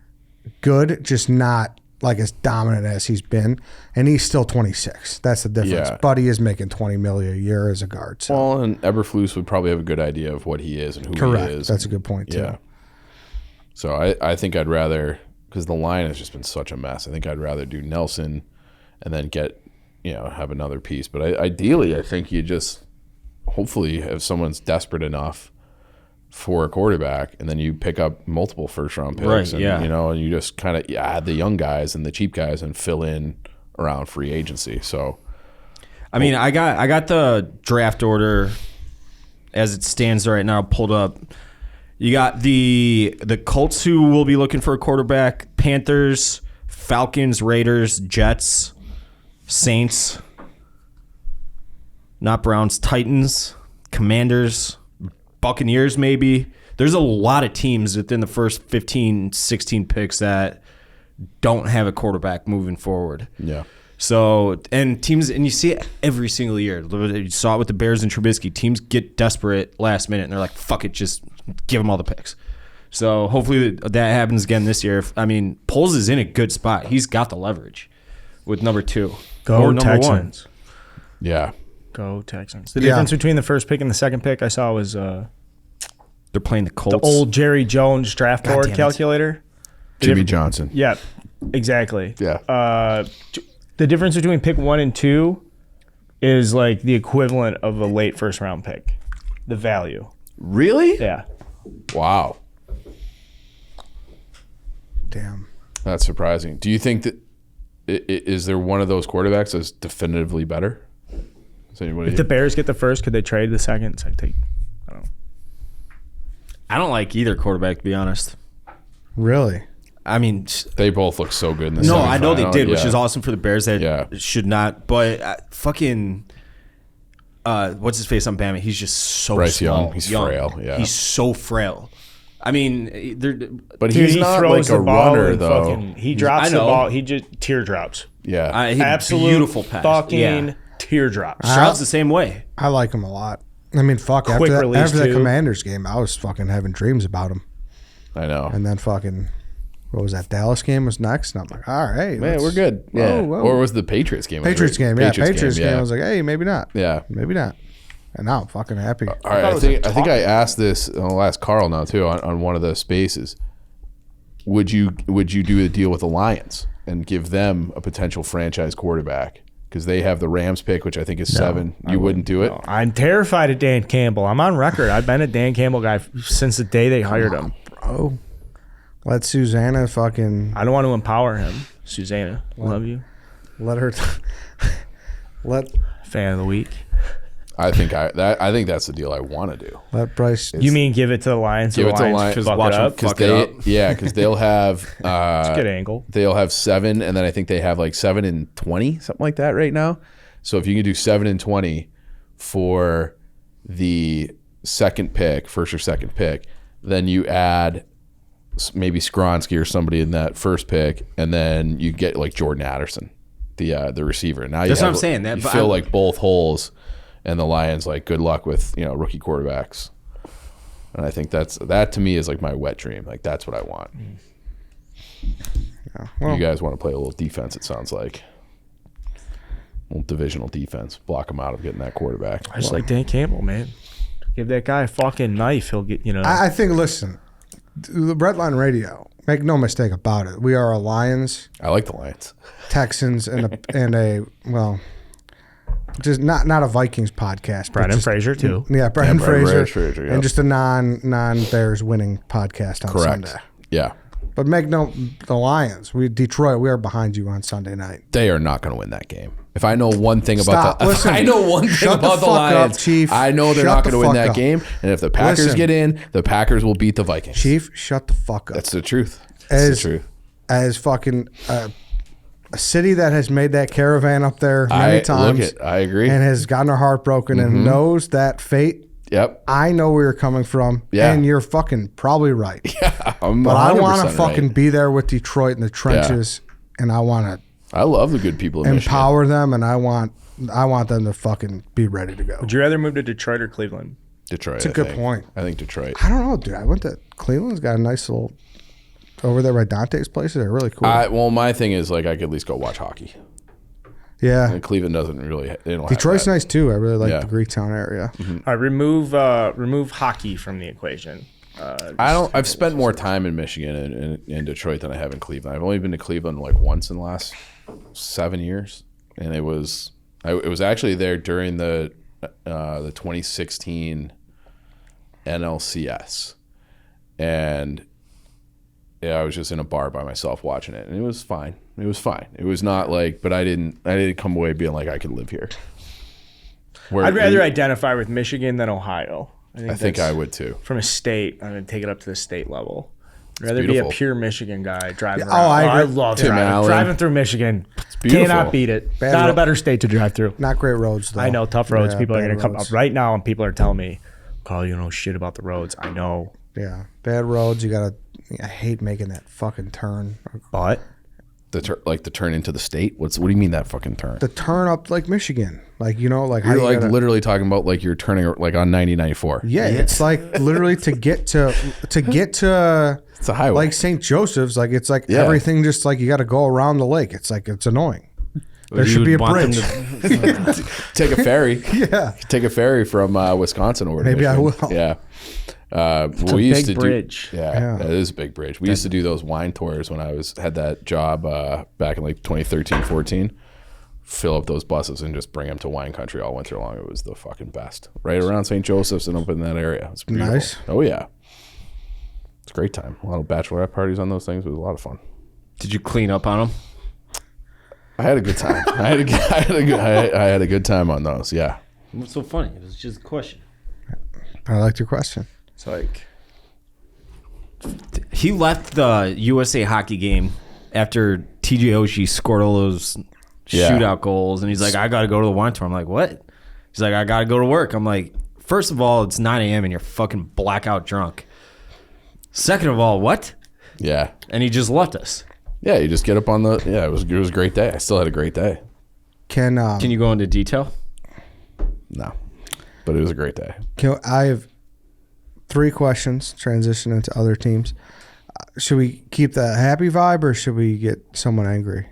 good, just not like as dominant as he's been. And he's still 26. That's the difference. Yeah. But he is making $20 million a year as a guard. So. Well, and Eberflus would probably have a good idea of what he is and who Correct. he is. That's a good point too. Yeah. So I think I'd rather, because the line has just been such a mess, I think I'd rather do Nelson and then get, have another piece. But ideally, I think you just hopefully if someone's desperate enough for a quarterback, and then you pick up multiple first-round picks, Right, and, yeah. and you just kind of add the young guys and the cheap guys and fill in around free agency. So I mean, I got the draft order as it stands right now pulled up. You got the Colts who will be looking for a quarterback, Panthers, Falcons, Raiders, Jets, Saints, not Browns, Titans, Commanders, Buccaneers maybe. There's a lot of teams within the first 15, 16 picks that don't have a quarterback moving forward. yeah. So, and teams, and you see it every single year. You saw it with the Bears and Trubisky. Teams get desperate last minute, and they're like, fuck it, just give them all the picks. So hopefully that happens again this year. I mean, Poles is in a good spot. He's got the leverage with number 2. Go or number 1. Texans. Yeah. Go Texans. The difference between the first pick and the second pick I saw was They're playing the Colts. the old Jerry Jones draft board calculator. Jimmy Johnson. Yeah, exactly. Yeah. The difference between pick 1 and 2 is like the equivalent of a late first round pick. The value. Really? Yeah. Wow. Damn. That's surprising. Do you think that is there one of those quarterbacks that's definitively better? Is anybody? If the Bears get the first, could they trade the second? It's like I don't like either quarterback, to be honest. Really? I mean, they both look so good in the no, I know they semifinal. did, which is awesome for the Bears. That should not. But fucking, what's his face on Bama? He's just so Bryce small. Young. He's frail. Yeah, he's so frail. I mean, but dude, he's he not throws like a the ball runner and though. He drops the ball. He just teardrops. Yeah, Absolute beautiful pass. Fucking teardrops. Stroud's the same way. I like him a lot. I mean, fuck. Quick release, After the too. Commanders game, I was fucking having dreams about him. I know. And then fucking, what was that? Dallas game was next, and I'm like, all right, Man, we're good. Yeah. Whoa. Or was the Patriots game? Patriots game, yeah. Patriots game. I was like, hey, maybe not. Yeah. Maybe not. And now I'm fucking happy. All right, I think I asked this. I'll ask Carl now too on one of the spaces. Would you do a deal with the Lions and give them a potential franchise quarterback because they have the Rams pick, which I think is 7? You wouldn't do it. No, I'm terrified of Dan Campbell. I'm on record. I've been a Dan Campbell guy since the day they hired him. Bro, let Susanna fucking I don't want to empower him. Susanna, love you. let her. Let Fan of the week. I think that's the deal I want to do. let Bryce. You mean give it to the Lions? Give it to the Lions. Fuck Watch it them up. fuck Because it up. because they'll have It's a good angle. they'll have 7, and then I think they have like 7 and 20, something like that right now. So if you can do 7 and 20 for the second pick, first or second pick, then you add maybe Skronsky or somebody in that first pick, and then you get like Jordan Addison, the receiver. Now That's what I'm saying. You fill like both holes, and the Lions like good luck with rookie quarterbacks. And I think that to me is like my wet dream. Like that's what I want. Yeah, well, You guys want to play a little defense? It sounds like a little divisional defense, block them out of getting that quarterback. I just like Dan Campbell, man. Give that guy a fucking knife. He'll get, I think. Listen, the Breadline Radio. Make no mistake about it. We are a Lions, I like the Lions. Texans, and a well, just not a Vikings podcast. Brendan Fraser too. Yeah, Brendan Fraser, Fraser, yeah. and just a non Bears winning podcast on Correct. Sunday. Yeah. But the Lions, Detroit, we are behind you on Sunday night. They are not going to win that game. If I know one thing Stop. about Listen, I know one thing shut the about the fuck up, Lions, Chief. I know they're Shut not the going to win fuck that up. game. And if the Packers Listen. get in, the Packers will beat the Vikings. Chief, shut the fuck up. That's the truth. That's the truth. As fucking a city that has made that caravan up there many times. I agree. And has gotten her heart broken and knows that fate. Yep. I know where you're coming from. Yeah. And you're fucking probably right. I'm But I want to 100% fucking right. be there with Detroit in the trenches. And I want I love the good people to in empower them. And I want them to fucking be ready to go. Would you rather move to Detroit or Cleveland? Detroit. That's a good point. I think Detroit. I don't know, dude. I went to Cleveland's got a nice little over there by Dante's place. They're really cool. Well, my thing is like I could at least go watch hockey. yeah. And Cleveland doesn't really. They don't Detroit's have that. nice too. I really like Yeah. the Greektown area. All right, remove hockey from the equation. I've spent more time in Michigan and in Detroit than I have in Cleveland. I've only been to Cleveland like once in the last 7 years, and it was actually there during the 2016 NLCS, and yeah, I was just in a bar by myself watching it, and it was fine. It was fine. It was not like, but I didn't come away being like I could live here. Where I'd rather identify with Michigan than Ohio. I think I would too. From a state, I'm going to take it up to the state level. I'd rather be beautiful. a pure Michigan guy driving Yeah, around. I agree. love Tim driving. Allen. Driving through Michigan. beautiful. Cannot beat it. Bad Not a road. better state to drive through. Not great roads though. I know, tough roads. Yeah, People are bad going to come roads. up right now, and people are telling me, Carl, you know shit about the roads. I know. Yeah, bad roads. I hate making that fucking turn. But The turn into the state? What do you mean that fucking turn? The turn up like Michigan, like like how You're you like gotta, literally talking about like you're turning like on 90-94. yeah, it's like literally to get to It's a highway. like St. Joseph's, like it's like Yeah. everything just like you got to go around the lake. It's like it's annoying. There You should be a would want them bridge. Take a ferry. Yeah, Take a ferry from Wisconsin over to Maybe I Michigan. will. Yeah. a We used big to bridge. do. Yeah, it is a big bridge. We used to do those wine tours when I had that job back in like 2013, 14. Fill up those buses and just bring them to wine country all winter long. It was the fucking best. Right around St. Joseph's and up in that area. It's beautiful. Nice. Oh yeah. It's a great time. A lot of bachelorette parties on those things. It was a lot of fun. Did you clean up on them? I had a good time. I had a good time on those. Yeah. What's so funny? It was just a question. I liked your question. It's like He left the USA hockey game after TJ Oshie scored all those shootout goals, and he's like, I got to go to the wine tour. I'm like, what? He's like, I got to go to work. I'm like, first of all, it's 9 a.m. and you're fucking blackout drunk. Second of all, what? Yeah. And he just left us. Yeah, you just get up on the. Yeah, it was a great day. I still had a great day. Can you go into detail? No, but it was a great day. I have 3 questions. Transition into other teams. Should we keep the happy vibe or should we get someone angry?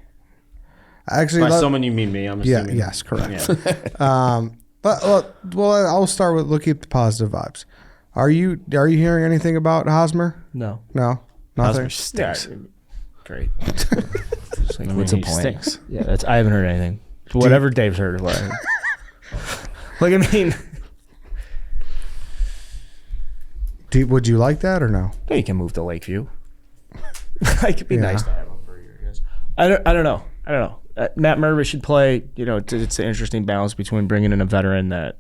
Actually, By someone you mean me, I'm yeah, assuming. yes, correct. Yeah. But well, I'll start with. We'll keep the positive vibes. Are you hearing anything about Hosmer? no. No, nothing. Hosmer stinks. Yeah, great. It's like, what's mean, the he point? stinks. Yeah, I haven't heard anything. Whatever Dave's heard is what I heard. Like, I mean, Would you like that or no? you can move to Lakeview. Like, it'd be nice to have him for a year. Yes. I don't know. Matt Mervis should play. It's an interesting balance between bringing in a veteran that,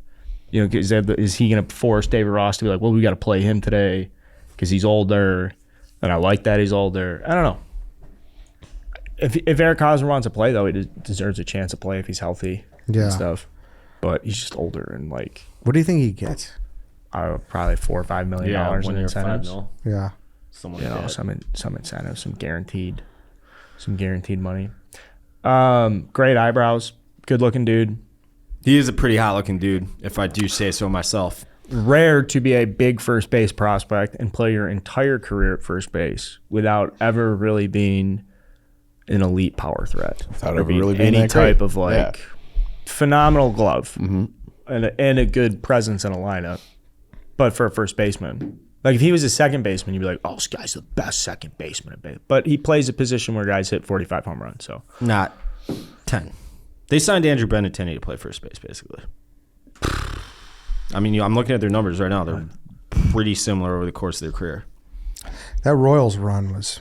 is he going to force David Ross to be like, well, we got to play him today because he's older, and I like that he's older. I don't know. If Eric Hosmer wants to play, though, he deserves a chance to play if he's healthy Yeah. and stuff. But he's just older and like What do you think he gets? probably $4 or $5 million in 1 year, $5 incentives. mil. Yeah. Something like that. Some incentives, some guaranteed money. Great eyebrows, good looking dude. He is a pretty hot looking dude, if I do say so myself. Rare to be a big first base prospect and play your entire career at first base without ever really being an elite power threat. Without Or ever really being any that great. type of phenomenal glove and a good presence in a lineup. But for a first baseman, like if he was a second baseman, you'd be like, oh, this guy's the best second baseman. But he plays a position where guys hit 45 home runs. So Not 10. They signed Andrew Benintendi to play first base, basically. I mean, I'm looking at their numbers right now. They're pretty similar over the course of their career. That Royals run was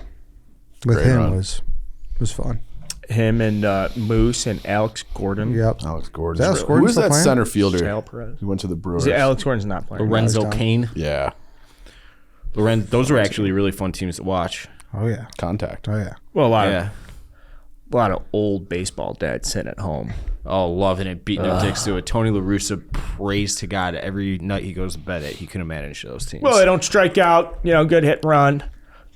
fun. him and Moose and Alex Gordon. Yep. Alex Gordon. Alex Gordon Who was still that playing? center fielder? Sal Perez. He went to the Brewers. Alex Gordon's not playing. Lorenzo done. Kane. Yeah. Those were actually really fun teams to watch. Oh yeah. Contact. Oh yeah. Well, Yeah. a lot of old baseball dads sitting at home. Oh, loving it, beating up dicks to it. Tony La Russa prays to God every night he goes to bed that he couldn't manage those teams. Well, they don't strike out. Good hit and run.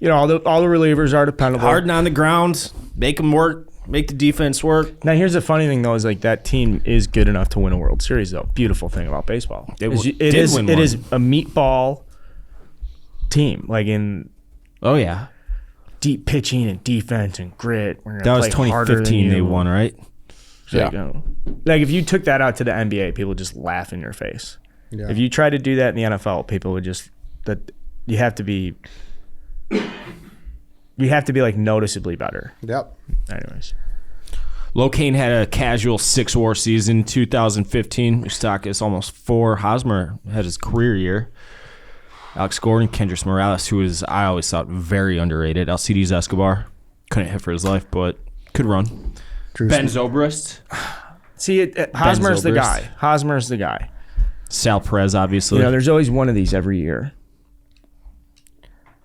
All the relievers are dependable. Harden on the ground, make them work, make the defense work. Now, here's the funny thing, though, is like that team is good enough to win a World Series, though. Beautiful thing about baseball. They It did is win it one. is a meatball team, like in Oh, yeah. deep pitching and defense and grit. We're gonna That was play harder than 2015 they you. won, right? Yeah. Like if you took that out to the NBA, people would just laugh in your face. Yeah. If you tried to do that in the NFL, people would just you have to be like noticeably better. Yep. Anyways. Locaine had a casual 6-WAR season 2015. Eustakis almost 4. Hosmer had his career year. Alex Gordon, Kendrys Morales, who was, I always thought, very underrated. Alcides Escobar, couldn't hit for his life, but could run. Ben Zobrist. See, Hosmer's the Zobrist. guy. Hosmer's the guy. Sal Perez, obviously. There's always one of these every year.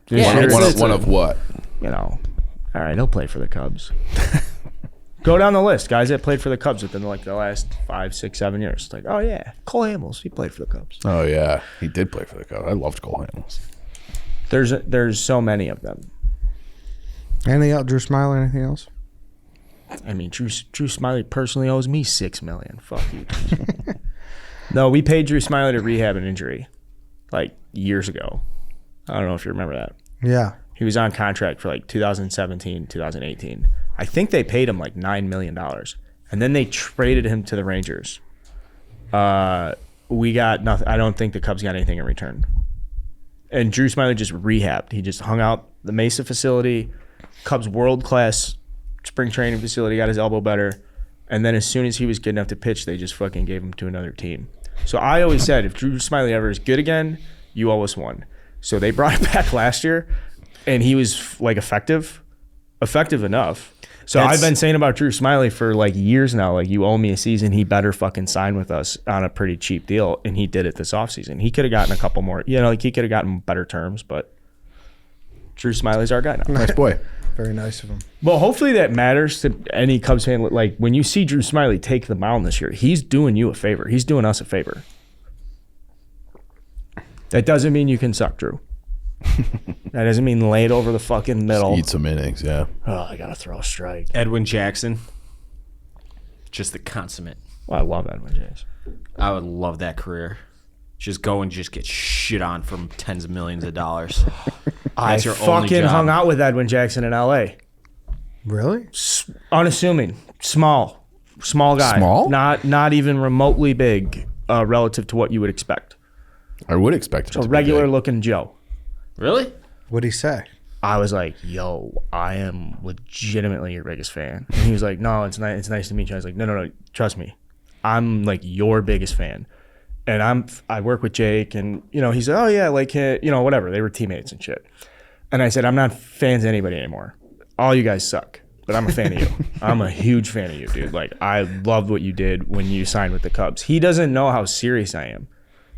Yeah, One of what? All right, he'll play for the Cubs. Go down the list, guys that played for the Cubs within like the last 5, 6, 7 years. It's like, oh yeah, Cole Hamels, he played for the Cubs. Oh yeah, he did play for the Cubs. I loved Cole Hamels. There's so many of them. Anything else, Drew Smiley? Anything else? I mean, Drew Smiley personally owes me $6 million. Fuck you. No, we paid Drew Smiley to rehab an injury like years ago. I don't know if you remember that. Yeah. He was on contract for like 2017, 2018. I think they paid him like $9 million. And then they traded him to the Rangers. We got nothing. I don't think the Cubs got anything in return. And Drew Smiley just rehabbed. He just hung out the Mesa facility, Cubs world-class spring training facility, got his elbow better. And then as soon as he was good enough to pitch, they just fucking gave him to another team. So I always said, if Drew Smiley ever is good again, you owe us one. So they brought him back last year, and he was like effective enough. So I've been saying about Drew Smiley for like years now, like, you owe me a season. He better fucking sign with us on a pretty cheap deal. And he did it this offseason. He could have gotten a couple more, like he could have gotten better terms, but Drew Smiley's our guy now. Nice boy. Very nice of him. Well, hopefully that matters to any Cubs fan. Like, when you see Drew Smiley take the mound this year, he's doing you a favor. He's doing us a favor. That doesn't mean you can suck, Drew. That doesn't mean lay it over the fucking middle. Eat some innings, yeah. Oh, I got to throw a strike. Edwin Jackson. Just the consummate. Well, I love Edwin Jackson. I would love that career. Just go and just get shit on from tens of millions of dollars. I That's your only fucking job. hung out with Edwin Jackson in L.A. Really? Unassuming. Small guy. Small? Not even remotely big relative to what you would expect. I would expect it A to be regular big. looking Joe. Really? What'd he say? I was like, yo, I am legitimately your biggest fan. And he was like, no, it's nice to meet you. I was like, no, trust me. I'm like your biggest fan. And I work with Jake, and he's like, oh yeah, like, whatever. They were teammates and shit. And I said, I'm not fans of anybody anymore. All you guys suck, but I'm a fan of you. I'm a huge fan of you, dude. Like, I loved what you did when you signed with the Cubs. He doesn't know how serious I am.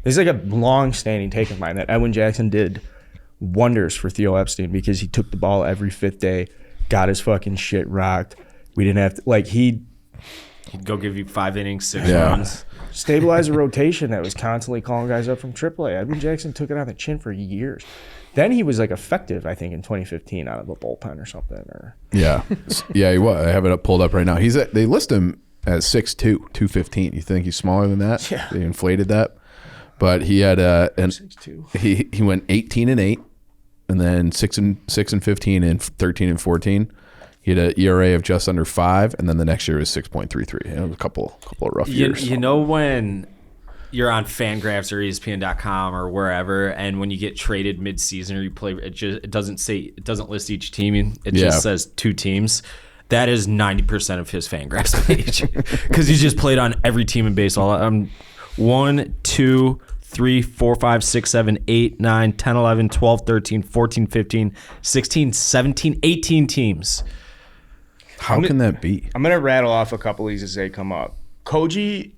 This is like a long-standing take of mine that Edwin Jackson did wonders for Theo Epstein because he took the ball every fifth day, got his fucking shit rocked. We didn't have to, like, he'd go give you 5 innings, 6 Yeah. runs. stabilize a rotation that was constantly calling guys up from AAA. Edwin Jackson took it on the chin for years. Then he was like effective, I think, in 2015 out of a bullpen or something. Or Yeah. Yeah, he was. I have it pulled up right now. They list him as 6'2", 215. You think he's smaller than that? Yeah. They inflated that. But he had 6'2". he went 18-8, and then 6-15 and 13-14. He had an ERA of just under 5, and then the next year was 6.33. It was a couple of rough years. You know when you're on Fangraphs or ESPN.com or wherever, and when you get traded mid-season or you play, it doesn't list each team. It just says 2 teams. That is 90% of his Fangraphs page because he's just played on every team in baseball. 1, 2, 3, 4, 5, 6, 7, 8, 9, 10, 11, 12, 13, 14, 15, 16, 17, 18 teams. How can that be? I'm gonna rattle off a couple of these as they come up. Koji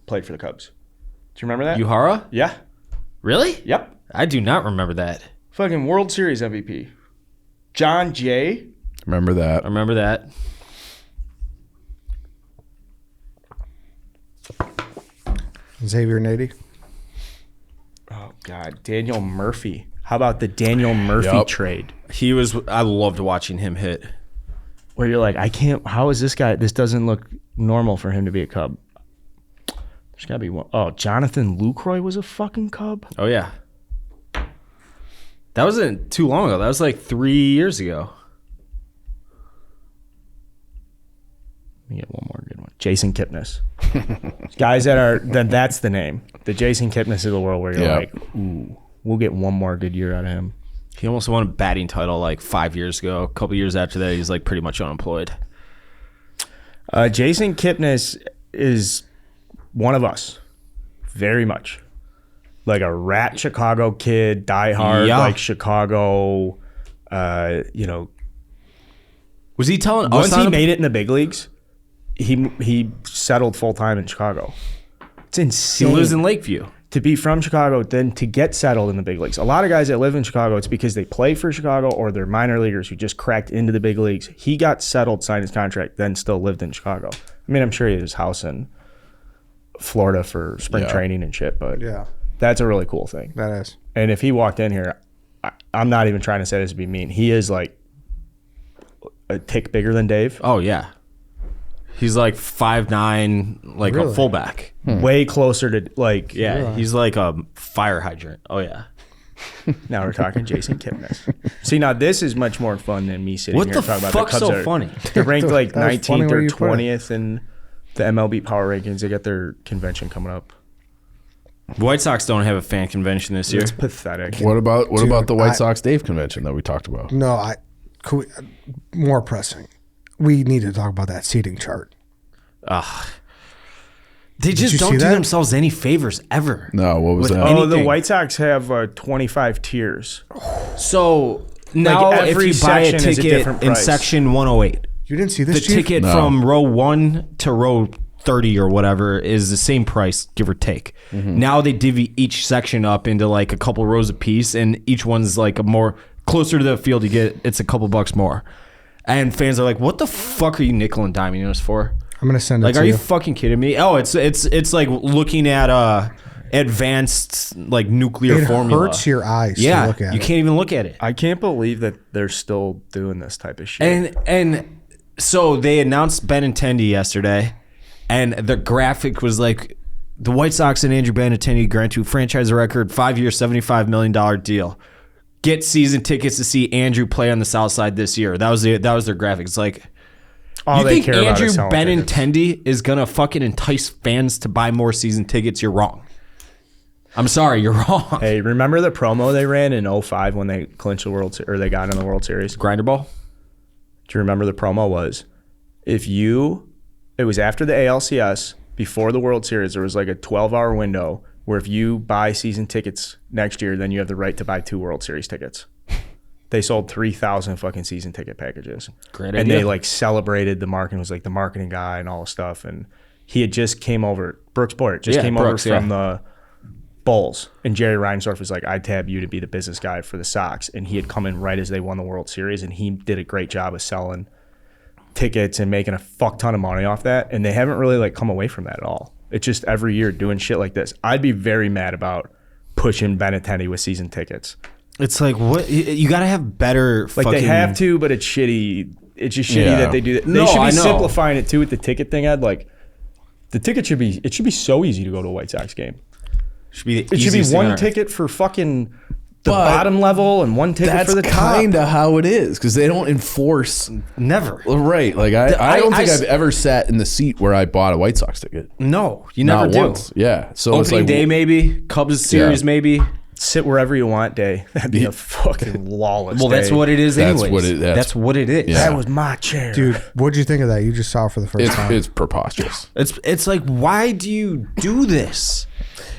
played for the Cubs. Do you remember that? Uhara? Yeah. Really? Yep. I do not remember that. Fucking World Series MVP. John Jay. Remember that. I remember that. Xavier Nady. Oh God, Daniel Murphy. How about the Daniel Murphy trade? I loved watching him hit. Where you're like, how is this guy? This doesn't look normal for him to be a Cub. There's gotta be one. Oh, Jonathan Lucroy was a fucking Cub. Oh, yeah. That wasn't too long ago. That was like 3 years ago. Let me get one more good one. Jason Kipnis. Guys that's the name. The Jason Kipnis of the world where you're like, ooh, we'll get one more good year out of him. He almost won a batting title like 5 years ago. A couple years after that, he's like pretty much unemployed. Jason Kipnis is one of us. Very much. Like a rat Chicago kid, diehard, like Chicago, Was he telling us? Once he made it in the big leagues, he settled full-time in Chicago. It's insane. He lives in Lakeview. To be from Chicago, then to get settled in the big leagues. A lot of guys that live in Chicago, it's because they play for Chicago or they're minor leaguers who just cracked into the big leagues. He got settled, signed his contract, then still lived in Chicago. I mean, I'm sure he had his house in Florida for spring training and shit, but that's a really cool thing. That is. And if he walked in here, I'm not even trying to say this to be mean. He is like a tick bigger than Dave? Oh yeah, he's like 5'9", like a Really? fullback. Way closer to like. Yeah, he's like a fire hydrant. Oh yeah. Now we're talking Jason Kipnis. See, now this is much more fun than me sitting What here the talking about fuck's the Cubs. so funny? They're ranked like That was funny 19th where or you put it. 20th in the MLB Power Rankings. They got their convention coming up. White Sox don't have a fan convention this year. It's pathetic. What about the I- White Sox Dave convention that we talked about? No, more pressing. We need to talk about that seating chart. They just you don't see do that? themselves any favors ever. No, what was With that? any- Oh, the anything. White Sox have 25 tiers. So now if every you buy a section is a ticket different in price. section 108, You didn't see the this, Chief? ticket No. from row 1 to row 30 or whatever is the same price, give or take. Now they divvy each section up into like a couple rows a piece, and each one's like a more closer to the field you get, it's a couple bucks more. And fans are like, what the fuck are you nickel and diming us for? I'm gonna send it Like, to are you you. fucking kidding me? Oh, it's like looking at advanced like nuclear It formula. hurts your eyes to Yeah, look at you it. can't even look at it. I can't believe that they're still doing this type of shit. And so they announced Benintendi yesterday, and the graphic was like, the White Sox and Andrew Benintendi grant you franchise record 5-year, $75 million deal. Get season tickets to see Andrew play on the South Side this year. That was their graphic. It's like, All you they think care about Andrew is selling tickets. Benintendi is gonna fucking entice fans to buy more season tickets? You're wrong. I'm sorry, you're wrong. Hey, remember the promo they ran in 05 when they clinched the World or they got in the World Series? Grinder ball. Do you remember the promo was? It was after the ALCS, before the World Series, there was like a 12-hour window where if you buy season tickets next year, then you have the right to buy 2 World Series tickets. They sold 3,000 fucking season ticket packages. Great and idea. they like celebrated the marketing, was like the marketing guy and all this stuff. And he had just came over, Brooks Boyd just Yeah, came Brooks, over from yeah. the Bulls. And Jerry Reinsdorf was like, I tab you to be the business guy for the Sox. And he had come in right as they won the World Series, and he did a great job of selling tickets and making a fuck ton of money off that. And they haven't really like come away from that at all. It's just every year doing shit like this. I'd be very mad about pushing Benintendi with season tickets. It's like, what? You got to have better. Like fucking, they have to, but it's shitty. It's just shitty Yeah. that they do that. They No, should be I know. simplifying it too with the ticket thing. Ed, like the ticket should be. It should be so easy to go to a White Sox game. Should be the It should be easiest thing on one earth. ticket for fucking the But bottom level and one ticket That's for the top. kind of how it is because they don't enforce. Never. Right. Like I don't think I- I've ever sat in the seat where I bought a White Sox ticket. No, you never Not do. once. Yeah. So it's Opening like day, maybe. Cubs series, Yeah. maybe. Sit wherever you want day. That'd be a fucking lawless. Well, that's day. what it is That's anyways. what it- that's what it is. Yeah. That was my chair, Dude, what'd you think of that? You just saw it for the first time. it's preposterous. It's like, why do you do this?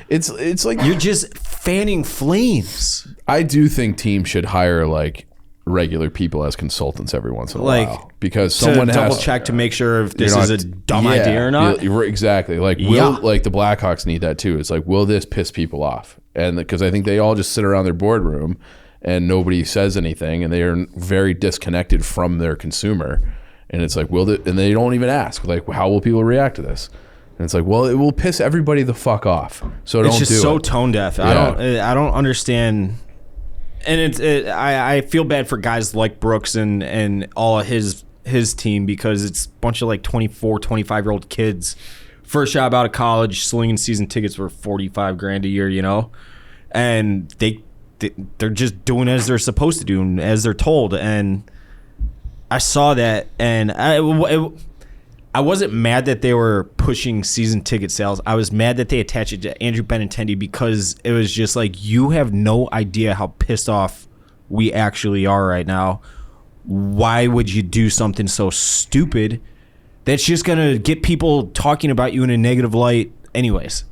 It's like You're just fanning flames. I do think teams should hire like regular people as consultants every once in a Like, while because To someone double has check to make sure if this You're is a not- dumb yeah, idea or not. you're- exactly. Like Yeah. like the Blackhawks need that too. It's like, will this piss people off? And because I think they all just sit around their boardroom and nobody says anything, and they are very disconnected from their consumer. And it's like, and they don't even ask, like, how will people react to this? And it's like, well, it will piss everybody the fuck off. So It's don't just do so it. tone deaf. Yeah. I don't understand. And I feel bad for guys like Brooks and all of his team because it's a bunch of like 24, 25-year-old kids, first job out of college, slinging season tickets for $45,000 a year, you know, and they're just doing as they're supposed to do and as they're told. And I saw that, and I wasn't mad that they were pushing season ticket sales. I was mad that they attached it to Andrew Benintendi because it was just like, you have no idea how pissed off we actually are right now. Why would you do something so stupid that's just going to get people talking about you in a negative light anyways?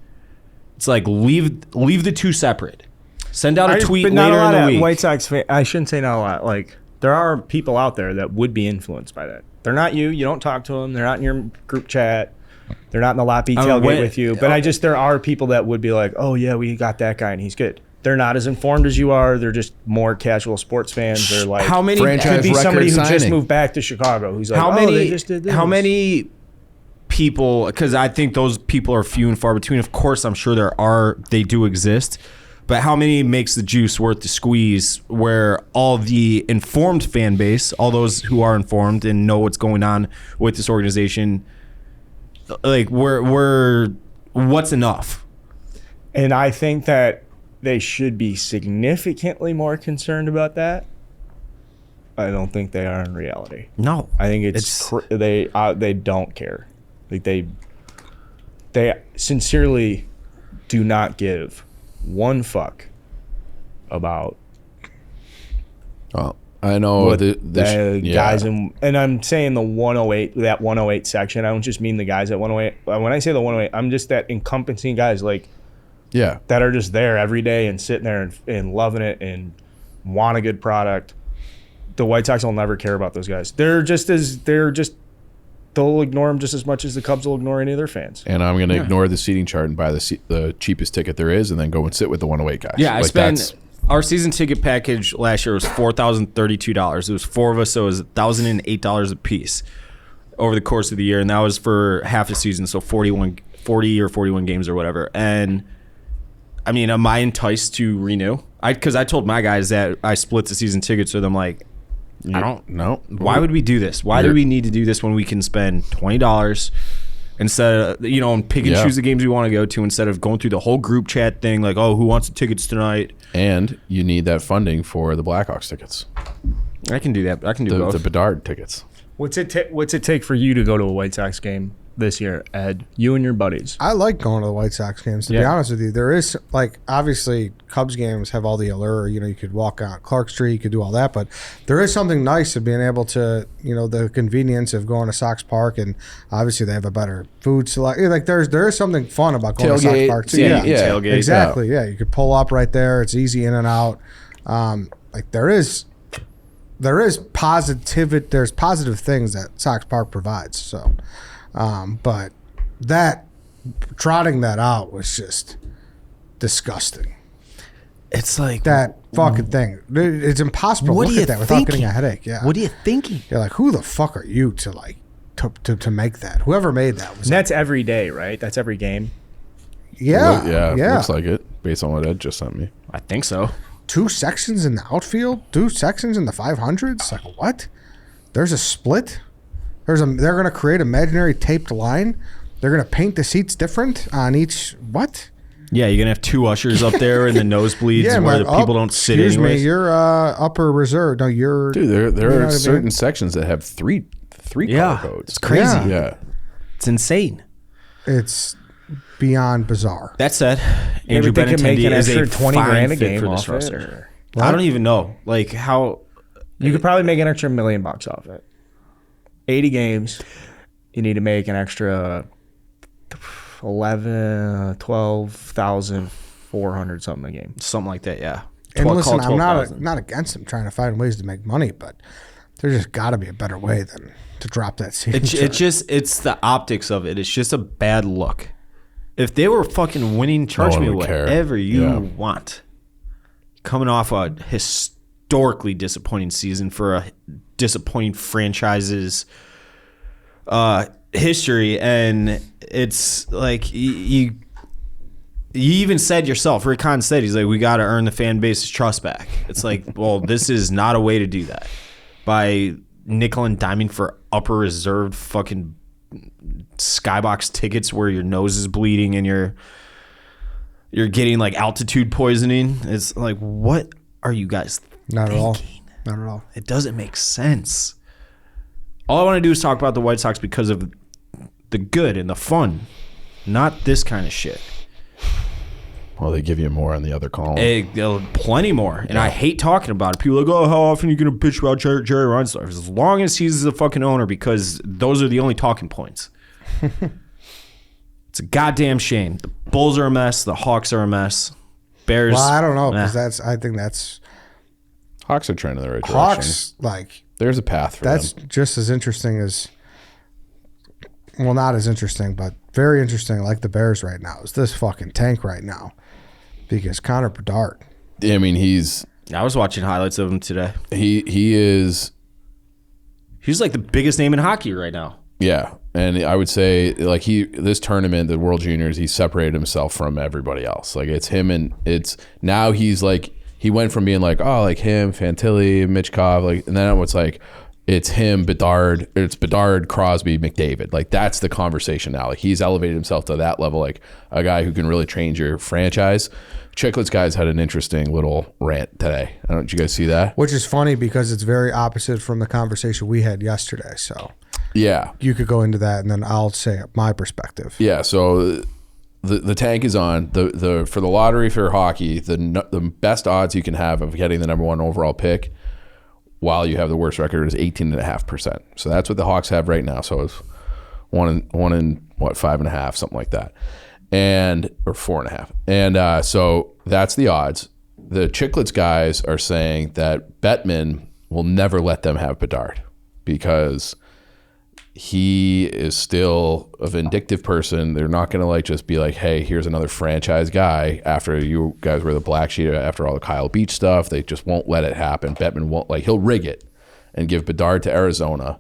It's like, leave the two separate. Send out a tweet but not later a lot in the of week. White Sox fan, I shouldn't say not a lot. Like there are people out there that would be influenced by that. They're not you. You don't talk to them. They're not in your group chat. They're not in the Loppy tailgate with you. But there are people that would be like, oh yeah, we got that guy and he's good. They're not as informed as you are. They're just more casual sports fans. They're like, How many franchise could be record somebody who just signing. moved back to Chicago who's like, how oh, many they just did this. how many people, because I think those people are few and far between. Of course, I'm sure they do exist, But how many makes the juice worth the squeeze where all the informed fan base, all those who are informed and know what's going on with this organization, like we're what's enough? And I think that they should be significantly more concerned about that. I don't think they are in reality. No. I think they don't care. Like they sincerely do not give one fuck about I know what the guys in, and I'm saying the 108, that 108 section. I don't just mean the guys at 108. When I say the 108, I'm just that encompassing guys like that are just there every day and sitting there and loving it and want a good product. The White Sox will never care about those guys. They'll ignore them just as much as the Cubs will ignore any of their fans. And I'm going to ignore the seating chart and buy the cheapest ticket there is, and then go and sit with the 108 guys. Yeah, I spent our season ticket package last year was $4,032. It was four of us, so it was $1,008 a piece over the course of the year, and that was for half a season, so 40 or 41 games or whatever. And I mean, am I enticed to renew? Because I told my guys that I split the season tickets with them, like, I don't know. Why would we do this? Why do we need to do this when we can spend $20 instead of, and pick and choose the games we want to go to instead of going through the whole group chat thing like, oh, who wants the tickets tonight? And you need that funding for the Blackhawks tickets. I can do that. I can do both. The Bedard tickets. What's it take for you to go to a White Sox game this year, Ed? You and your buddies. I like going to the White Sox games, to be honest with you. There is, like, obviously Cubs games have all the allure. You could walk out Clark Street, you could do all that, but there is something nice of being able to, the convenience of going to Sox Park, and obviously they have a better food selection. Like, there is something fun about going to Sox Park too. Tailgate. Exactly. Yeah, you could pull up right there. It's easy in and out. There is positive. There's positive things that Sox Park provides. So. But that trotting that out was just disgusting. It's like that fucking thing. It's impossible to look at that without getting a headache. Yeah. What are you thinking? You're like, who the fuck are you to make that? Whoever made that was. And that's every day, right? That's every game. Yeah. Looks like it based on what Ed just sent me. I think so. 2 sections in the outfield, 2 sections in the 500s. Like, what? There's a split. They're going to create imaginary taped line. They're going to paint the seats different on each. What? Yeah, you're going to have 2 ushers up there in the nosebleeds where the people don't sit anyways. Excuse me, you're upper reserve. No, you're. Dude, there are certain sections that have three color codes. It's crazy. Yeah. It's insane. It's beyond bizarre. That said, Andrew Benintendi can make an is extra a 20 fine grand a fit game for off this roster. it. I don't even know. Like, how. You could probably make an extra $1 million off it. 80 games, you need to make an extra 12,400 something a game. Something like that, yeah. And listen, I'm not against them trying to find ways to make money, but there's just got to be a better way than to drop that season. It's the optics of it. It's just a bad look. If they were fucking winning, charge me whatever you want. Coming off a historically disappointing season for a disappointing franchise's history, and it's like you even said yourself, Rick Hahn said, he's like, we got to earn the fan base's trust back. It's like, well, this is not a way to do that by nickel and diming for upper reserved fucking skybox tickets where your nose is bleeding and you're getting like altitude poisoning. It's like, what are you guys thinking? Not at all. It doesn't make sense. All I want to do is talk about the White Sox because of the good and the fun, not this kind of shit. Well, they give you more on the other column. Plenty more. And I hate talking about it. People are like, oh, how often are you going to bitch about Jerry Reinsdorf? As long as he's the fucking owner, because those are the only talking points. It's a goddamn shame. The Bulls are a mess. The Hawks are a mess. Bears. Well, I don't know, because I think that's. Hawks are trending in the right direction. Hawks, like. There's a path for that's them. Just as interesting as. Well, not as interesting, but very interesting, like the Bears right now, is this fucking tank right now. Because Connor Bedard. I mean, I was watching highlights of him today. He is. He's like the biggest name in hockey right now. Yeah, and I would say like this tournament, the World Juniors, he separated himself from everybody else. Like it's him, and it's now he's like he went from being like like him, Fantilli, Michkov, like, and then it's like it's him, Bedard, Crosby, McDavid. Like that's the conversation now. Like he's elevated himself to that level, like a guy who can really change your franchise. Chicklets guys had an interesting little rant today. Did you guys see that? Which is funny because it's very opposite from the conversation we had yesterday. So yeah, you could go into that, and then I'll say my perspective. Yeah. So the tank is on. The for the lottery for hockey, the best odds you can have of getting the number 1 overall pick while you have the worst record is 18.5%. So that's what the Hawks have right now. So it's one in 5.5, something like that. Or 4.5. And so that's the odds. The Chicklets guys are saying that Bettman will never let them have Bedard because he is still a vindictive person. They're not going to like just be like, hey, here's another franchise guy after you guys were the black sheep after all the Kyle Beach stuff. They just won't let it happen. Bettman won't, like, he'll rig it and give Bedard to Arizona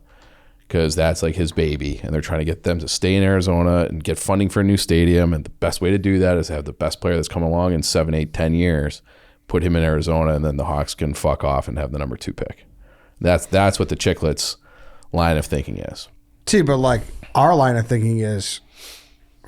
because that's like his baby, and they're trying to get them to stay in Arizona and get funding for a new stadium, and the best way to do that is to have the best player that's come along in 7, 8, 10 years, put him in Arizona, and then the Hawks can fuck off and have the number 2 pick. That's what the Chicklets line of thinking is. See, but like our line of thinking is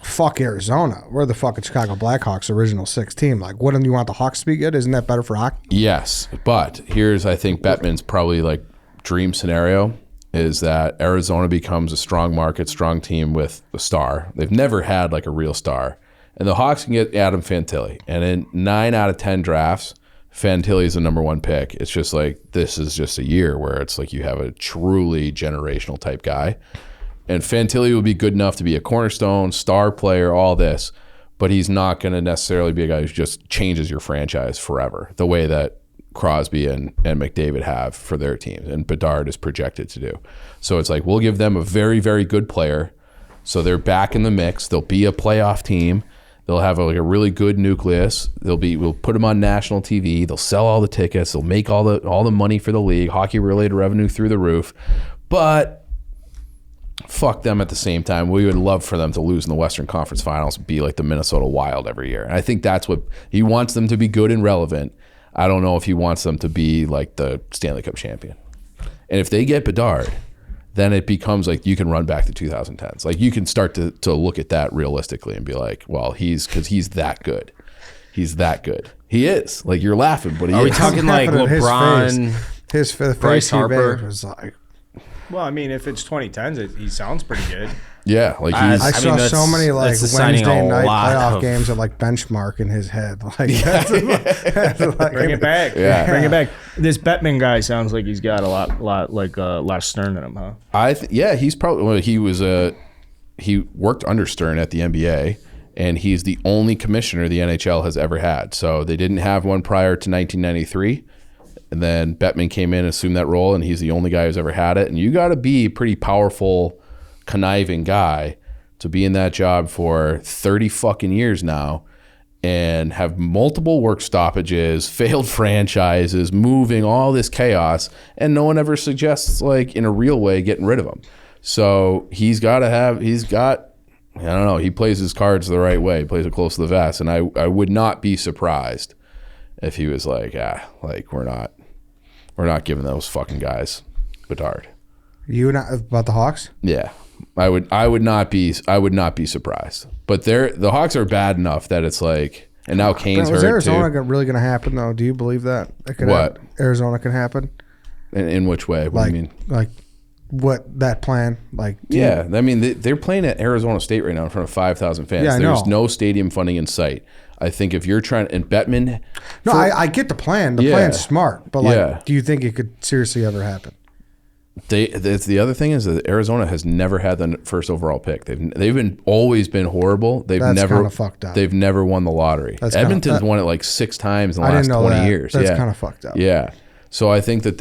fuck Arizona. We're the fucking Chicago Blackhawks original 6 team. Like, wouldn't you want the Hawks to be good? Isn't that better for hockey? Yes, but here's, I think, Bettman's probably like dream scenario is that Arizona becomes a strong market, strong team with a star. They've never had like a real star. And the Hawks can get Adam Fantilli. And in 9 out of 10 drafts, Fantilli is the number 1 pick. It's just like, this is just a year where it's like you have a truly generational type guy. And Fantilli will be good enough to be a cornerstone, star player, all this, but he's not going to necessarily be a guy who just changes your franchise forever, the way that Crosby and McDavid have for their teams, and Bedard is projected to do. So it's like, we'll give them a very, very good player, so they're back in the mix. They'll be a playoff team. They'll have a really good nucleus. We'll put them on national TV. They'll sell all the tickets. They'll make all the money for the league, hockey-related revenue through the roof. But fuck them at the same time. We would love for them to lose in the Western Conference Finals and be like the Minnesota Wild every year. And I think that's what he wants them to be, good and relevant. I don't know if he wants them to be like the Stanley Cup champion. And if they get Bedard, then it becomes like you can run back to 2010s. Like you can start to look at that realistically and be like, well, because he's that good. He's that good. He is. Like, you're laughing, but he is. Are we talking like LeBron, his face Bryce Harper? Was like, Well, I mean, if it's 2010s, he sounds pretty good. Yeah, like I he's. saw so many like Wednesday night playoff of games at like benchmark in his head. Like, that's like Bring it back. Yeah. Bring it back. This Bettman guy sounds like he's got a lot of Stern in him, huh? He's probably. Well, he worked under Stern at the NBA, and he's the only commissioner the NHL has ever had. So they didn't have one prior to 1993. And then Bettman came in and assumed that role, and he's the only guy who's ever had it. And you got to be a pretty powerful, conniving guy to be in that job for 30 fucking years now and have multiple work stoppages, failed franchises, moving, all this chaos, and no one ever suggests, like, in a real way, getting rid of him. So he plays his cards the right way, plays it close to the vest, and I would not be surprised if he was like, we're not giving those fucking guys Bedard. You not about the Hawks? Yeah. I would not be surprised. But the Hawks are bad enough that it's like, and now Kane's hurt too. Is Arizona really going to happen though? Do you believe that? What? Arizona can happen? In which way? What do you mean? Like what that plan? Like yeah, I mean they're playing at Arizona State right now in front of 5,000 fans. Yeah, There's no stadium funding in sight. I think if you're trying, and Bettman. No, I get the plan. The plan's smart, but like, do you think it could seriously ever happen? The other thing is that Arizona has never had the first overall pick. They've always been horrible. That's kind of fucked up. They've never won the lottery. Edmonton's won it like 6 times in the last 20 years. That's kind of fucked up. Yeah. So I think that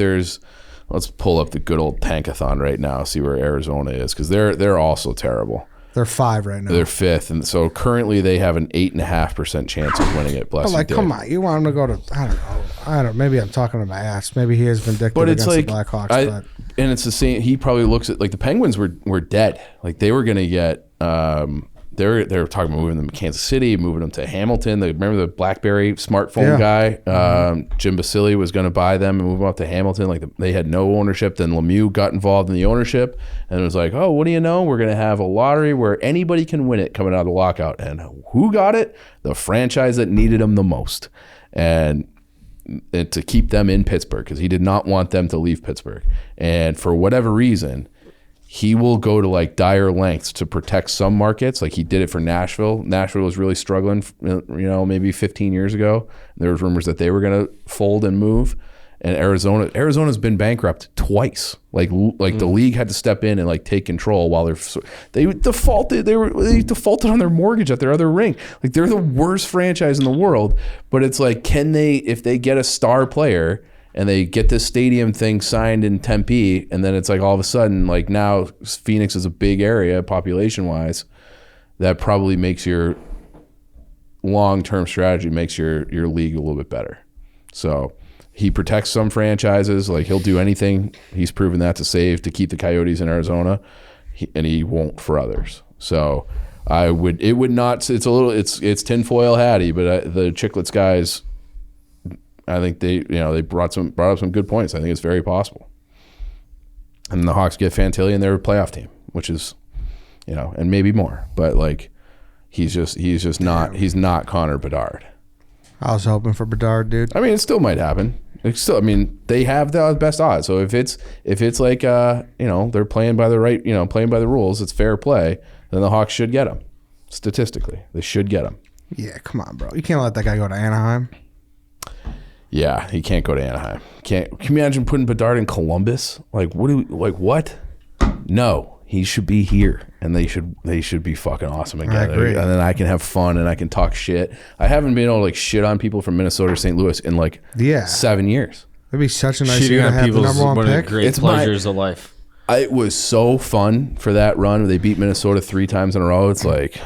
let's pull up the good old tankathon right now, see where Arizona is, because they're also terrible. They're 5 right now. They're 5th, and so currently they have an 8.5% chance of winning it. Bless you, come on, you want him to go to? I don't know. Maybe I'm talking to my ass. Maybe he is vindictive against the Blackhawks. and it's the same. He probably looks at like the Penguins were dead. Like they were gonna get. They were talking about moving them to Kansas City, moving them to Hamilton. Remember the BlackBerry smartphone guy? Jim Basile was going to buy them and move them up to Hamilton. Like they had no ownership. Then Lemieux got involved in the ownership, and it was like, oh, what do you know? We're going to have a lottery where anybody can win it coming out of the lockout. And who got it? The franchise that needed them the most, and to keep them in Pittsburgh because he did not want them to leave Pittsburgh. And for whatever reason, he will go to like dire lengths to protect some markets. Like he did it for Nashville. Nashville was really struggling, maybe 15 years ago. There was rumors that they were going to fold and move. And Arizona's been bankrupt twice. Like the league had to step in and like take control while they defaulted. They defaulted on their mortgage at their other rink. Like they're the worst franchise in the world. But it's like, if they get a star player and they get this stadium thing signed in Tempe, and then it's like all of a sudden, like now Phoenix is a big area population-wise, that probably makes your long-term strategy, makes your league a little bit better. So he protects some franchises, like he'll do anything. He's proven that to keep the Coyotes in Arizona, and he won't for others. So it's tinfoil hatty, but the Chicklets guys, I think they brought up some good points. I think it's very possible. And the Hawks get Fantilli and they're a playoff team, which is, and maybe more. But like, he's not Connor Bedard. I was hoping for Bedard, dude. I mean, it still might happen. They have the best odds. So if it's like they're playing by the rules, it's fair play. Then the Hawks should get him. Statistically, they should get him. Yeah, come on, bro. You can't let that guy go to Anaheim. Yeah, he can't go to Anaheim. Can you imagine putting Bedard in Columbus? Like, what? No, he should be here, and they should be fucking awesome again. I agree. And then I can have fun and I can talk shit. I haven't been able to like shit on people from Minnesota or St. Louis in like 7 years. It'd be such a nice Shooting year to on have the people is number one one of the pick. great pleasures of life. It was so fun for that run. They beat Minnesota 3 times in a row. It's like,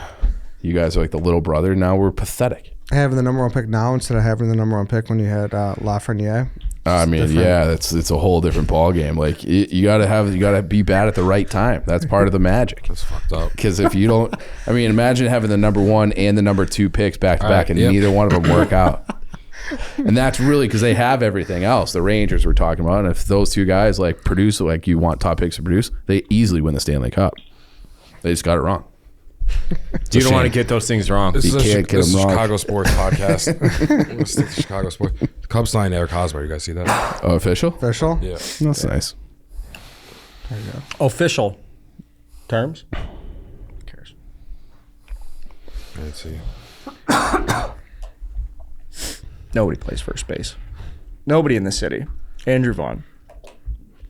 you guys are like the little brother. Now we're pathetic. Having the number one pick now instead of having the number one pick when you had Lafreniere. I mean, different. yeah, it's a whole different ball game. Like you gotta be bad at the right time. That's part of the magic. That's fucked up. Because if you don't, I mean, imagine having the number 1 and the number 2 picks back to back, and neither one of them work out. And that's really because they have everything else. The Rangers we're talking about, and if those two guys like produce like you want top picks to produce, they easily win the Stanley Cup. They just got it wrong. You don't want to get those things wrong. This is a wrong. Chicago sports podcast. Let's stick to Chicago sports. The Cubs signed Eric Hosmer. You guys see that? Oh, official? Official? Yeah. That's nice. There you go. Official terms. Who cares? Let's see. Nobody plays first base. Nobody in the city. Andrew Vaughn.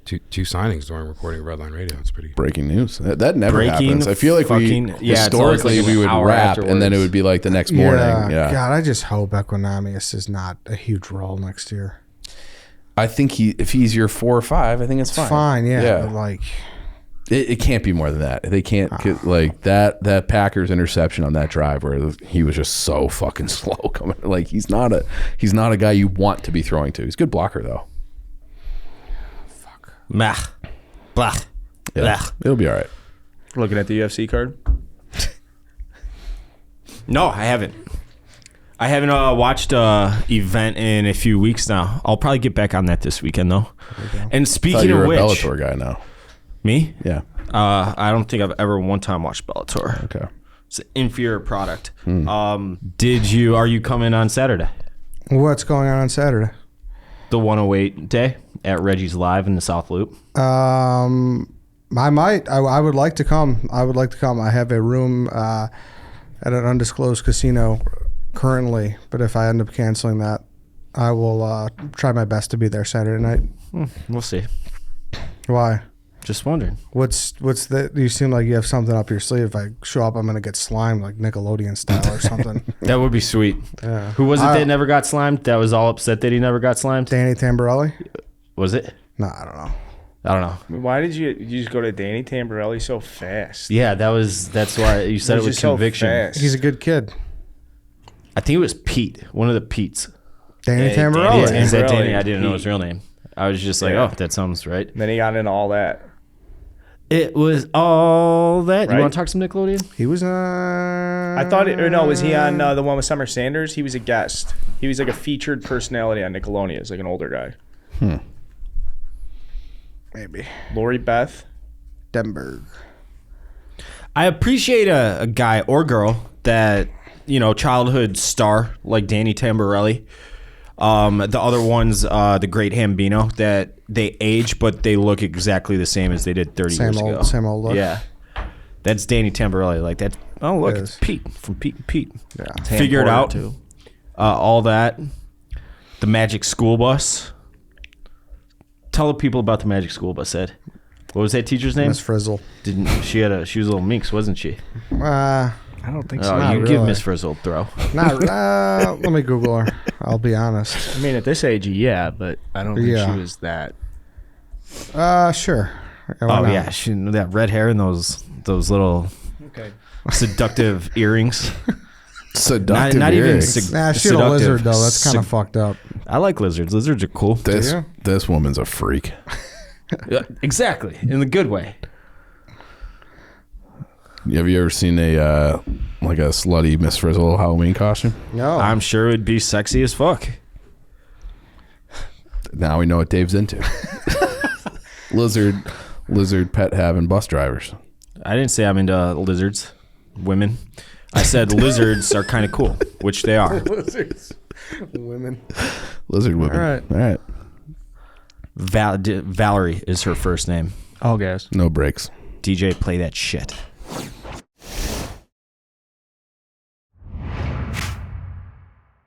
Two signings during recording of Redline Radio. It's pretty Breaking news. That never Breaking happens. I feel like historically we would wrap and then it would be like the next morning. Yeah. God, I just hope Equinamius is not a huge role next year. I think if he's your 4 or 5, I think it's fine. Yeah. But like, it can't be more than that. They can't like that Packers interception on that drive where he was just so fucking slow coming. Like he's not a guy you want to be throwing to. He's a good blocker though. Blah. Blah. Yeah, it'll be all right. Looking at the UFC card. No, I haven't. I haven't watched event in a few weeks now. I'll probably get back on that this weekend though. And speaking of which, you're a Bellator guy now. Me? Yeah. I don't think I've ever one time watched Bellator. Okay. It's an inferior product. Are you coming on Saturday? what's going on Saturday? The 108 day at Reggie's Live in the South Loop. I might. I would like to come. I have a room at an undisclosed casino currently, but if I end up canceling that, I will try my best to be there Saturday night. We'll see. Why? Just wondering. What's the? You seem like you have something up your sleeve. If I show up, I'm gonna get slimed like Nickelodeon style or something. That would be sweet. Yeah. Who was it that never got slimed? That was all upset that he never got slimed? Danny Tamborelli? Was it? No, I don't know. I don't know. Why did you just go to Danny Tamborelli so fast? Yeah, that's why you said it with just so conviction. fast. He's a good kid. I think it was Pete, one of the Petes. Danny Hey, Tamborelli. Danny Is that Tamborelli. Danny? I didn't know his real name. I was just like, Yeah. oh, that sounds right. Then he got into all that. It was all that. Right? You want to talk some Nickelodeon? He was I thought, was he on the one with Summer Sanders? He was a guest. He was like a featured personality on Nickelodeon. He's like an older guy. maybe Lori Beth. Denberg. I appreciate a guy or girl that, childhood star like Danny Tamborelli. The other one's the Great Hambino, that they age, but they look exactly the same as they did 30 years ago. Same old look. Yeah. That's Danny Tamborelli. Like that. Oh, look, It it's is. Pete from Pete and Pete. Yeah. Figure it out. All that. The Magic School Bus. Tell the people about the Magic School Bus, Ed. What was that teacher's name? Miss Frizzle. Didn't she had she was a little minx, wasn't she? I don't think so. Oh, Not you really. give Miss Frizzle a throw. Not. Let me Google her. I'll be honest. I mean, at this age, yeah, but I don't think Yeah. she was that. Sure. Why Oh not? yeah, she that red hair and those little seductive earrings. Seductive not even earrings. Nah, she had a lizard though. That's kind of fucked up. I like lizards. Lizards are cool. This woman's a freak. Yeah, exactly, in the good way. Have you ever seen a like a slutty Miss Frizzle Halloween costume? No. I'm sure it'd be sexy as fuck. Now we know what Dave's into. Lizard pet having bus drivers. I didn't say I'm into lizards, women. I said lizards are kind of cool, which they are. Lizards. Women. Lizard women. All right. Valerie is her first name. All gas. No breaks. DJ, play that shit.